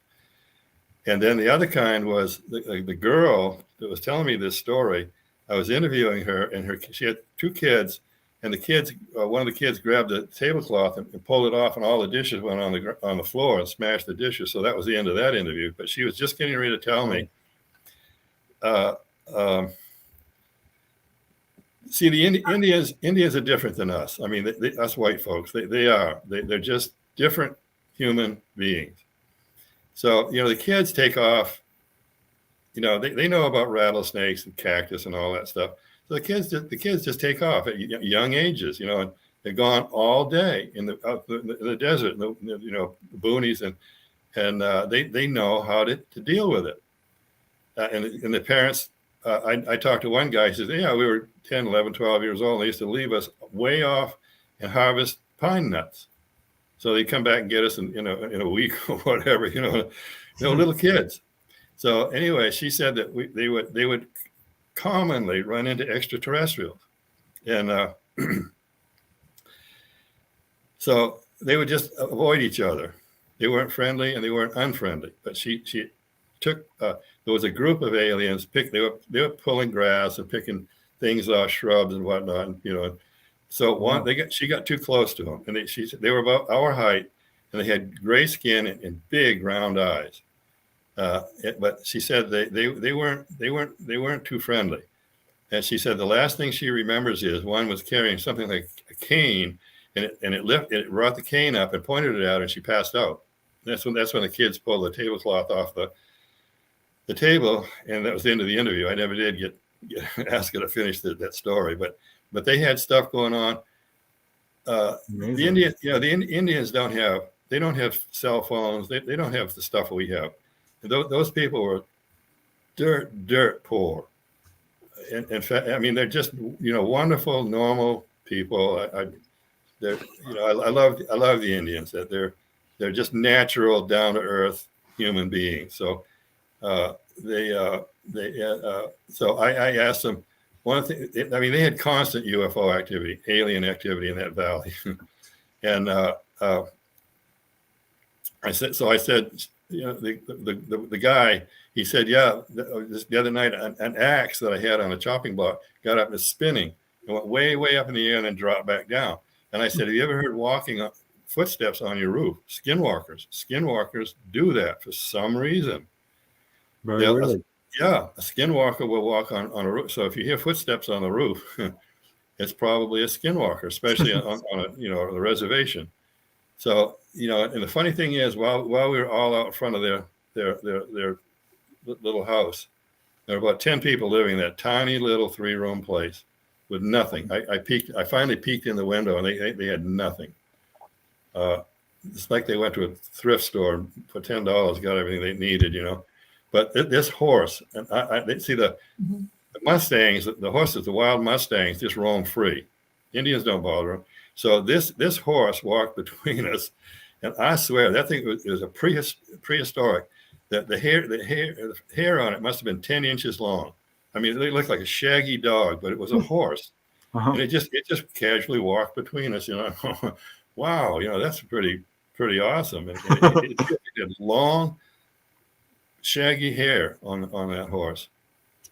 And then the other kind was the girl that was telling me this story. I was interviewing her, and she had 2 kids, and the kids, one of the kids grabbed the tablecloth and pulled it off, and all the dishes went on the floor and smashed the dishes. So that was the end of that interview. But she was just getting ready to tell me. See, the Indians are different than us. I mean, us white folks, they're just different human beings. So, the kids take off, they know about rattlesnakes and cactus and all that stuff. So the kids just take off at young ages, and they're gone all day in the desert, in the boonies, and they know how to deal with it. And the parents, I talked to one guy, he says, yeah, we were 10, 11, 12 years old. And they used to leave us way off and harvest pine nuts. So they come back and get us in a week or whatever, little kids. So anyway, she said that they would commonly run into extraterrestrials. And so they would just avoid each other. They weren't friendly and they weren't unfriendly. But she took, there was a group of aliens, they were pulling grass and picking things off shrubs and whatnot, So she got too close to them, and they were about our height, and they had gray skin and big round eyes. But she said they weren't too friendly. And she said the last thing she remembers is one was carrying something like a cane, and it brought the cane up and pointed it out, and she passed out. That's when the kids pulled the tablecloth off the table, and that was the end of the interview. I never did get asked her to finish that story, but they had stuff going on. The Indians don't have cell phones. They don't have the stuff we have. Those people were dirt poor. In fact, I mean, they're just wonderful, normal people. I love the Indians. That they're just natural, down to earth human beings. So so I asked them one thing. I mean, they had constant UFO activity, alien activity in that valley, and I said, the guy, he said, yeah, the other night an axe that I had on a chopping block got up and spinning and went way up in the air and then dropped back down. And I said, have you ever heard walking footsteps on your roof? Skinwalkers do that for some reason. Really? Yeah, a skinwalker will walk on a roof. So if you hear footsteps on the roof, it's probably a skinwalker, especially on a reservation. So and the funny thing is, while we were all out in front of their little house, there were about 10 people living in that tiny little 3-room place with nothing. I finally peeked in the window, and they had nothing. It's like they went to a thrift store and for $10 got everything they needed, But this horse, and they see the Mustangs, the horses, the wild Mustangs just roam free. Indians don't bother them. So this horse walked between us, and I swear that thing was a prehistoric. The hair on it must have been 10 inches long. I mean, it looked like a shaggy dog, but it was a horse, and it just casually walked between us. Wow, that's pretty awesome. And it had long, shaggy hair on that horse.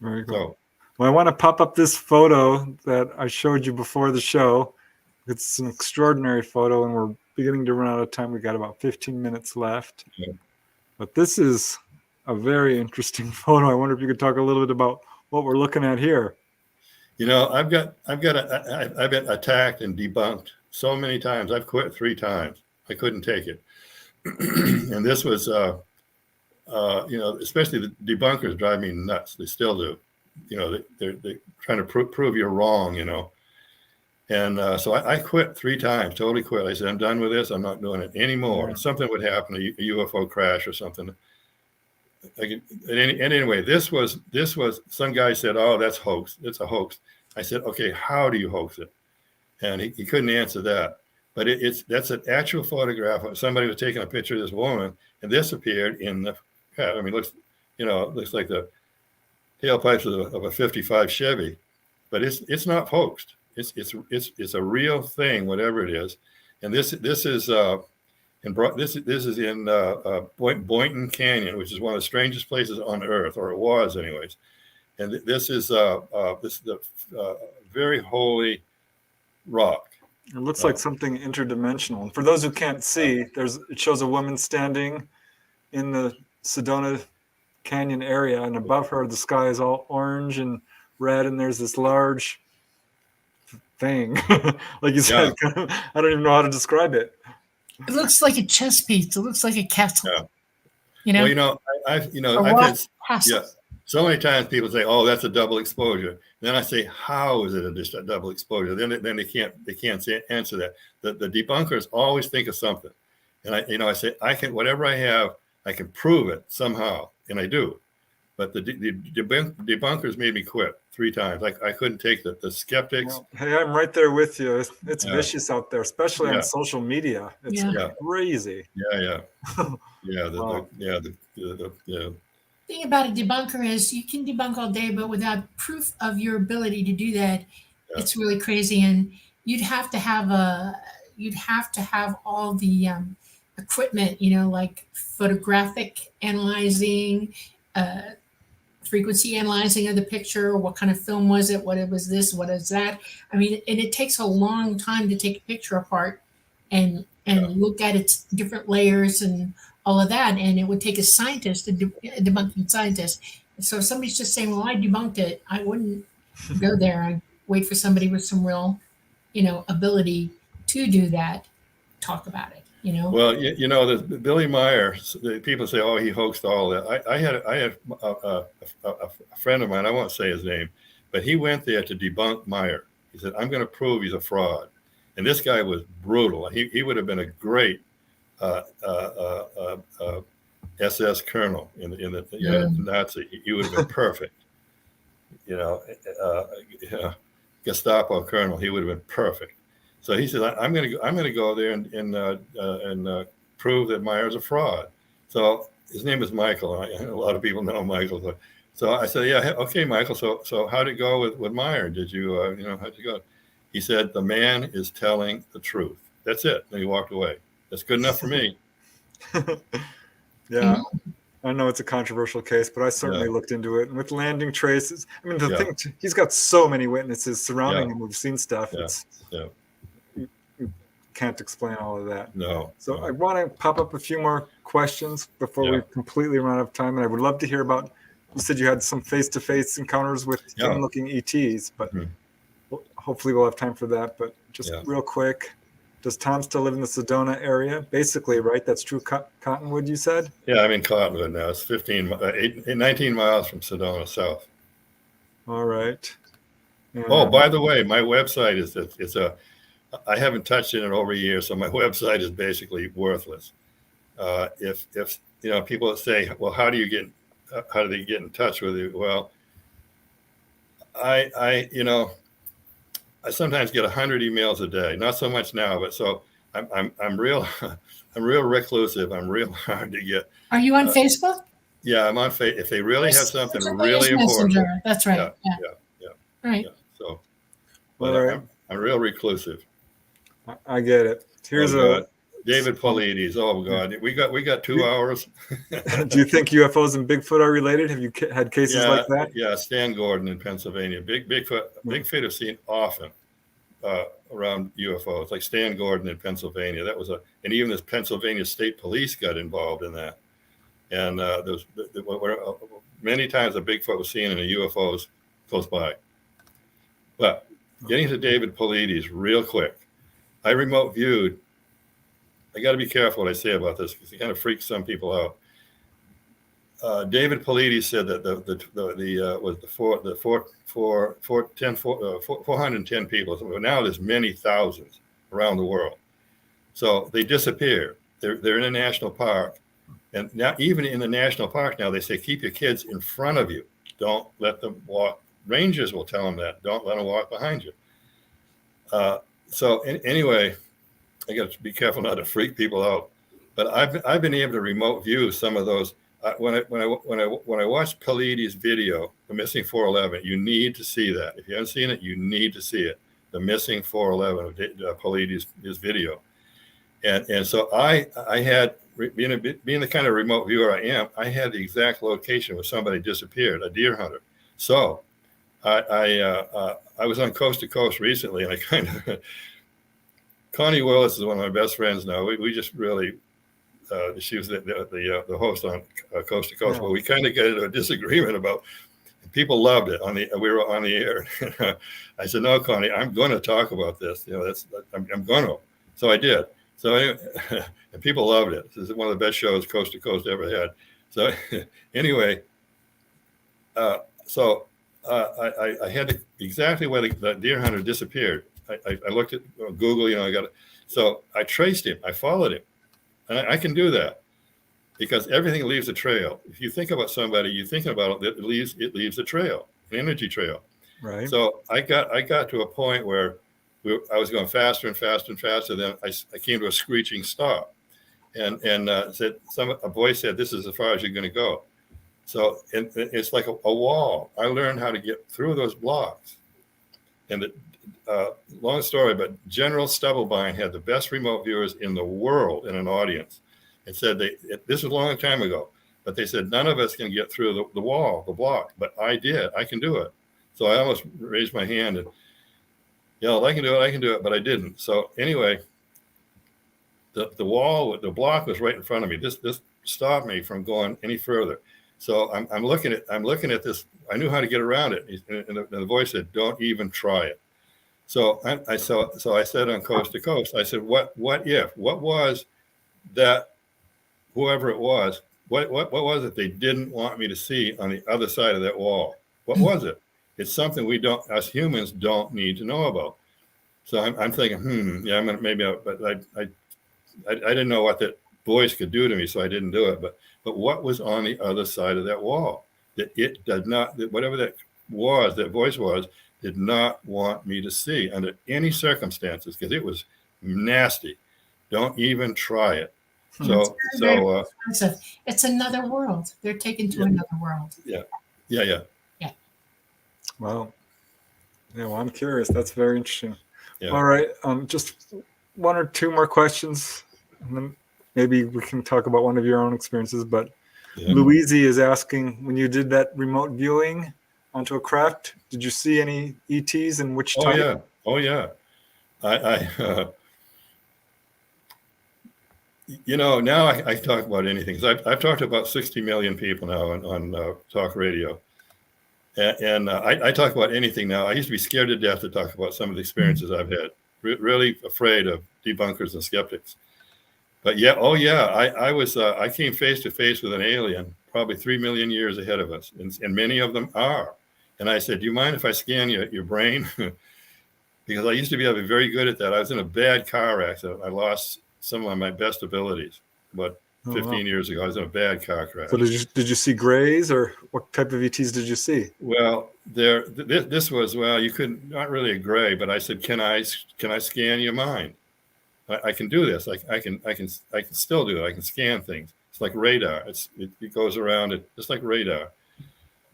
Very cool. So, well, I want to pop up this photo that I showed you before the show. It's an extraordinary photo, and we're beginning to run out of time. We got about 15 minutes left. Yeah. But this is a very interesting photo. I wonder if you could talk a little bit about what we're looking at here. I've been attacked and debunked so many times. I've quit 3 times. I couldn't take it. And this was, especially the debunkers drive me nuts. They still do. They're trying to prove you're wrong, And so I quit 3 times, totally quit. I said, I'm done with this. I'm not doing it anymore. And something would happen, a UFO crash or something. And anyway, this was some guy said, oh, that's hoax. It's a hoax. I said, okay, how do you hoax it? And he couldn't answer that. But that's an actual photograph of somebody was taking a picture of this woman, and this appeared in the, I mean, it looks like the tailpipes of a 55 Chevy, but it's not hoaxed. It's a real thing, whatever it is. And this is in Boynton Canyon, which is one of the strangest places on Earth, or it was, anyways. And this is the very holy rock. It looks like something interdimensional. And for those who can't see, it shows a woman standing in the Sedona Canyon area, and above her the sky is all orange and red, and there's this large thing, like you said. I don't even know how to describe it. It looks like a chess piece. It looks like a castle. Yeah. Well, I've had so many times people say, "Oh, that's a double exposure." And then I say, "How is it just a double exposure?" Then they can't answer that. The debunkers always think of something, and I say, whatever I have, I can prove it somehow, and I do. But the debunkers made me quit 3 times. I couldn't take the skeptics. Well, hey, I'm right there with you. It's vicious out there, especially on social media. It's crazy. Yeah. The thing about a debunker is you can debunk all day, but without proof of your ability to do that, it's really crazy. And you'd have to have all the equipment, like photographic analyzing, frequency analyzing of the picture, what kind of film was it, what it was this, what is that. I mean, and it takes a long time to take a picture apart and look at its different layers and all of that. And it would take a scientist, a debunking scientist. So if somebody's just saying, well, I debunked it, I wouldn't go there. I'd wait for somebody with some real, ability to do that, talk about it. Well, the Billy Meyer, people say, oh, he hoaxed all that. I had a friend of mine, I won't say his name, but he went there to debunk Meyer. He said, I'm going to prove he's a fraud. And this guy was brutal. He would have been a great SS colonel in the Nazi. He would have been perfect. Gestapo colonel. He would have been perfect. So he said, I'm going to go there and prove that Meyer's a fraud. So his name is Michael. A lot of people know Michael. So I said, yeah, okay, Michael. So how'd it go with Meyer? Did you, how'd it go? He said, the man is telling the truth. That's it. And he walked away. That's good enough for me. Yeah. I know it's a controversial case, but I certainly looked into it. And with landing traces, I mean, the thing, he's got so many witnesses surrounding him. We've seen stuff. You can't explain all of that. No. So I want to pop up a few more questions before we completely run out of time. And I would love to hear about, you said you had some face-to-face encounters with looking ETs, but hopefully we'll have time for that. But just real quick, does Tom still live in the Sedona area? Basically, right? That's true. Cottonwood, you said? Yeah, I'm in Cottonwood now. It's 19 miles from Sedona south. All right. And, by the way, my website I haven't touched it in over a year, so my website is basically worthless. If people say, well, how do they get in touch with you? Well, I sometimes get 100 emails a day. Not so much now, but so I'm real reclusive. I'm real hard to get. Are you on Facebook? Yeah, I'm on Facebook. If they really have something really important. Messenger. That's right. Yeah. Right. Yeah. So, but I'm real reclusive. I get it. Here's David Paulides. Oh God, we got 2 hours. Do you think UFOs and Bigfoot are related? Have you had cases like that? Yeah, Stan Gordon in Pennsylvania. Bigfoot is seen often around UFOs. Like Stan Gordon in Pennsylvania. That was and even this Pennsylvania State Police got involved in that. And many times a Bigfoot was seen in a UFOs close by. But getting to David Paulides real quick. I remote viewed. I got to be careful what I say about this because it kind of freaks some people out. David Paulides said that the 410 people. So now there's many thousands around the world. So they disappear. They're in a national park, and now even in the national park now they say keep your kids in front of you. Don't let them walk rangers will tell them that. Don't let them walk behind you. Anyway, I got to be careful not to freak people out. But I've been able to remote view some of those. When I watched Pleiades' video, The Missing 411, you need to see that. If you haven't seen it, you need to see it. The Missing 411 of Pleiades' video. And so I had, being the kind of remote viewer I am, I had the exact location where somebody disappeared, a deer hunter. So I was on Coast to Coast recently, and I kind of, Connie Willis is one of my best friends now. We just really, she was the host on Coast to Coast, but we kind of got into a disagreement about. People loved it. We were on the air. I said, "No, Connie, I'm going to talk about this. I'm going to." So I did. So anyway, and people loved it. This is one of the best shows Coast to Coast ever had. So anyway, I had exactly where the deer hunter disappeared. I looked at Google. I got it. So I traced him. I followed him, and I can do that. Because everything leaves a trail. If you think about somebody, you're thinking about it, it leaves a trail, an energy trail. Right. So I got to a point where I was going faster and faster and faster. Then I came to a screeching stop, and a voice said, "This is as far as you're going to go." So it's like a wall. I learned how to get through those blocks. And long story, but General Stubblebine had the best remote viewers in the world in an audience. And said this was a long time ago, but they said none of us can get through the wall, the block, but I did. I can do it. So I almost raised my hand and yelled, I can do it, but I didn't. So anyway, the block was right in front of me. This stopped me from going any further. So I'm looking at this. I knew how to get around it, and the voice said, "Don't even try it." So I said on Coast to Coast, I said, what was that? Whoever it was, what was it they didn't want me to see on the other side of that wall? What was it? It's something us humans don't need to know about. So I'm thinking, but I didn't know what that voice could do to me, so I didn't do it. But what was on the other side of that wall? That it did not, that whatever that voice was, did not want me to see under any circumstances, because it was nasty. Don't even try it. So it's another world. They're taken to another world. Yeah. Wow. Yeah, well, I'm curious. That's very interesting. Yeah. All right. Just one or two more questions, and then maybe we can talk about one of your own experiences. But Louise is asking, when you did that remote viewing onto a craft, did you see any ETs and which type? Oh yeah. Now I talk about anything. I've talked to about 60 million people now on talk radio. And I talk about anything now. I used to be scared to death to talk about some of the experiences I've had. Really afraid of debunkers and skeptics. But I came face to face with an alien probably 3 million years ahead of us. And many of them are. And I said, "Do you mind if I scan your brain?" Because I used to be able to be very good at that. I was in a bad car accident. I lost some of my best abilities. But 15 years ago, I was in a bad car crash. So did you see grays, or what type of ETs did you see? Well, this was, you couldn't, not really a gray, but I said, can I scan your mind? I can do this. I can still do it. I can scan things. It's like radar. It goes around it just like radar.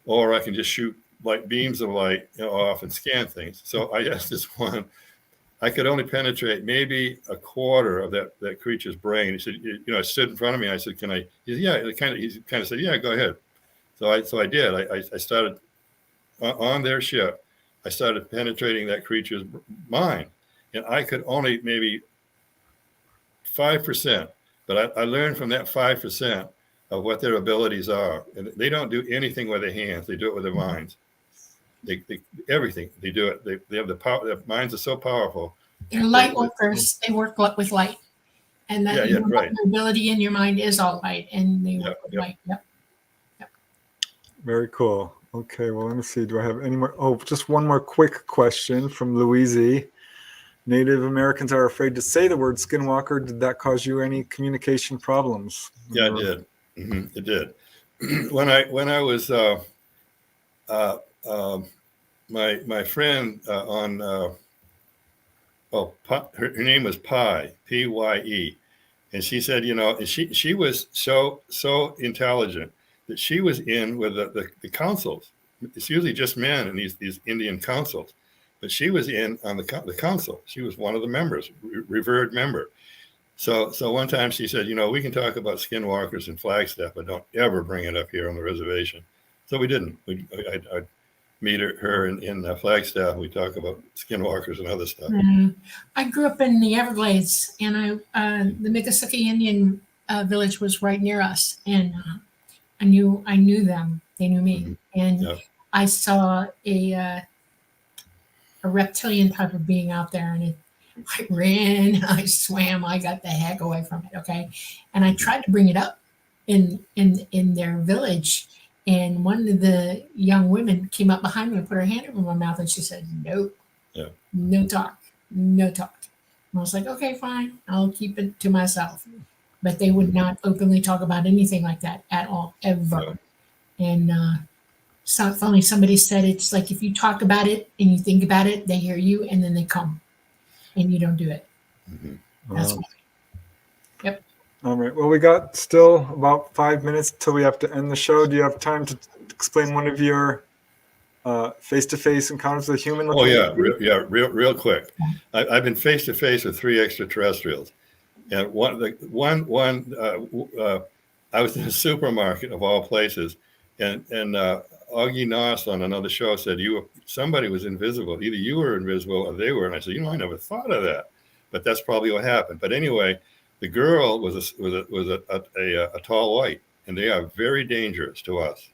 Or I can just shoot like beams of light off and scan things. So I asked this one. I could only penetrate maybe a quarter of that creature's brain. He said, I stood in front of me. I said, "Can I?" He said, "Yeah." He kind of said, "Yeah, go ahead." So I did. I started on their ship. I started penetrating that creature's mind, and I could only maybe 5%. But I learned from that 5% of what their abilities are. And they don't do anything with their hands. They do it with their minds. Everything they do it. They have the power. Their minds are so powerful. They're light workers. They work with light, and that your ability in your mind is all light, and they work with light. Yep. Very cool. Okay, well, let me see. Do I have any more? Oh, just one more quick question from Louise. Native Americans are afraid to say the word skinwalker. Did that cause you any communication problems? Yeah, it did. It did. When I was my friend her name was Pye, and she said, she was so intelligent that she was in with the councils. It's usually just men in these Indian councils, but she was in on the council. She was one of the members, revered member. So one time she said, we can talk about skinwalkers and Flagstaff, but don't ever bring it up here on the reservation. So we didn't. I'd meet her in Flagstaff. We talk about skinwalkers and other stuff. I grew up in the Everglades, and the Miccosukee Indian village was right near us, and I knew them. They knew me, Mm-hmm. and Yeah. I saw a reptilian type of being out there, and I ran, I swam, I got the heck away from it. Okay, and I tried to bring it up in their village, and one of the young women came up behind me and put her hand over my mouth, and she said, "Nope, Yeah. no talk, no talk." And I was like, "Okay, fine, I'll keep it to myself." But they would not openly talk about anything like that at all, ever. Yeah. And so finally somebody said, it's like if you talk about it and you think about it, they hear you and then they come, and you don't do it. Mm-hmm. That's why. Yep. All right. Well, we got still about 5 minutes till we have to end the show. Do you have time to explain one of your face-to-face encounters with a human? Oh yeah, real quick. I've been face to face with 3 extraterrestrials, and I was in a supermarket of all places, and Augie Noss on another show said somebody was invisible. Either you were invisible or they were. And I said, I never thought of that, but that's probably what happened. But anyway, the girl was a tall white, and they are very dangerous to us.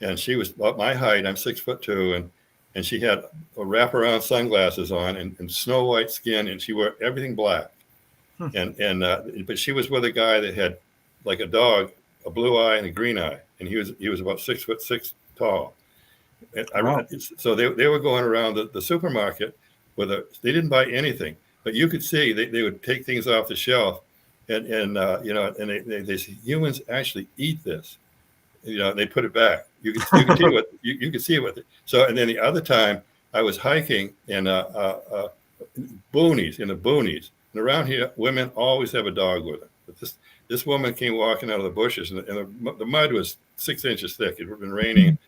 And she was about my height. I'm 6'2", and she had a wraparound sunglasses on and snow white skin, and she wore everything black. But she was with a guy that had like a dog, a blue eye and a green eye, and he was about 6'6" tall. Wow. So they were going around the supermarket they didn't buy anything, but you could see they would take things off the shelf, and they say, humans actually eat this. They put it back. You could see what you could see with it. So, and then the other time I was hiking in boonies, and around here women always have a dog with them. But this woman came walking out of the bushes, and the mud was 6 inches thick. It had been raining,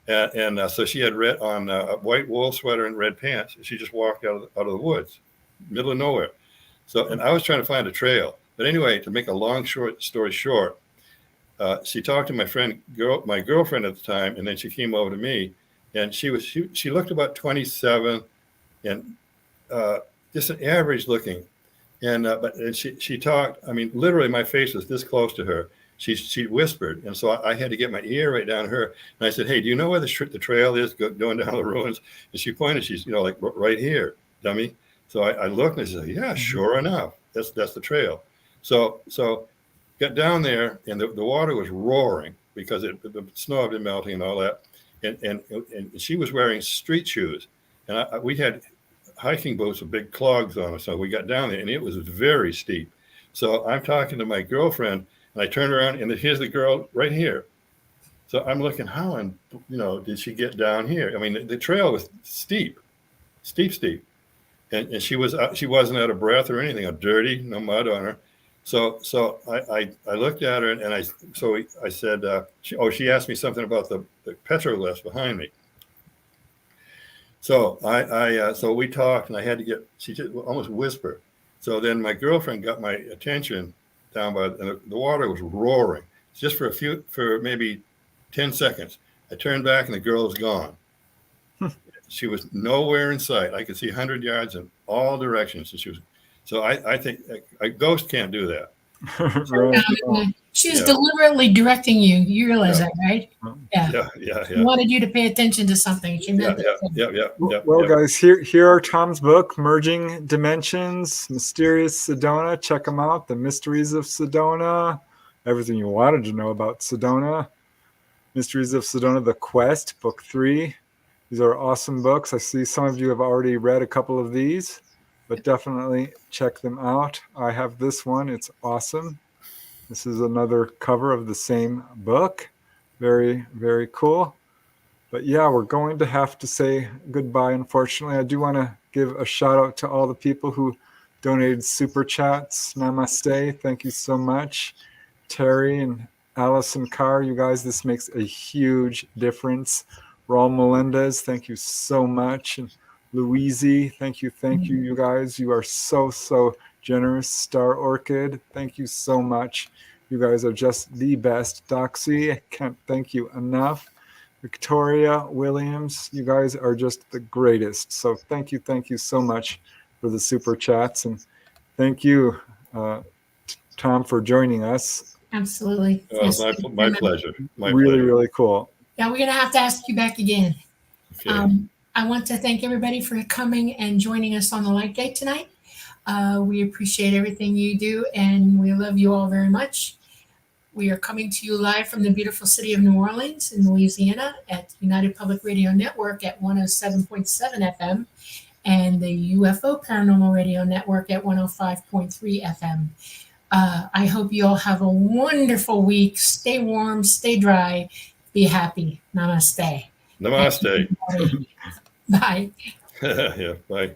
and so she had a white wool sweater and red pants. And she just walked out of the woods, middle of nowhere. So, and I was trying to find a trail. But anyway, to make a long story short, she talked to my girlfriend at the time, and then she came over to me, and she looked about 27, and just an average looking, and she talked. I mean, literally, my face was this close to her. She whispered, and so I had to get my ear right down her, and I said, "Hey, do you know where the trail is going down the ruins?" And she pointed. She's like right here, dummy. So I looked, and I said, "Yeah, sure enough, that's the trail." So got down there, and the water was roaring because the snow had been melting and all that, and she was wearing street shoes, and we had hiking boots with big clogs on us. So we got down there, and it was very steep. So I'm talking to my girlfriend, and I turned around, and here's the girl right here. So I'm looking, how did she get down here? I mean, the trail was steep, and she wasn't out of breath or anything, or dirty, no mud on her. So I looked at her, and I said, she asked me something about the petroglyphs behind me. So so we talked, and I had to she just almost whispered. So then my girlfriend got my attention down by, and the water was roaring just for maybe 10 seconds. I turned back, and the girl was gone. She was nowhere in sight. I could see 100 yards in all directions. And so I think a ghost can't do that. She was deliberately directing you. You realize that, right? Yeah. She wanted you to pay attention to something. She meant that. Well, guys, here are Tom's book, Merging Dimensions, Mysterious Sedona. Check them out. The Mysteries of Sedona. Everything you wanted to know about Sedona. Mysteries of Sedona, The Quest, Book 3. These are awesome books. I see some of you have already read a couple of these, but definitely check them out. I have this one. It's awesome. This is another cover of the same book. Very, very cool. But yeah, we're going to have to say goodbye, unfortunately. I do want to give a shout out to all the people who donated super chats. Namaste. Thank you so much. Terry and Allison Carr, you guys, this makes a huge difference. Raul Melendez, thank you so much. And Louise, thank you, you guys. You are so, so generous. Star Orchid, thank you so much. You guys are just the best. Doxy, I can't thank you enough. Victoria Williams, you guys are just the greatest. So thank you so much for the super chats. And thank you, Tom, for joining us. Absolutely. Yes. My pleasure. Really cool. Yeah, we're going to have to ask you back again. Okay. I want to thank everybody for coming and joining us on the Light Gate tonight. We appreciate everything you do, and we love you all very much. We are coming to you live from the beautiful city of New Orleans in Louisiana at United Public Radio Network at 107.7 FM and the UFO Paranormal Radio Network at 105.3 FM. I hope you all have a wonderful week. Stay warm, stay dry, be happy. Namaste. Namaste. Bye. Yeah, bye.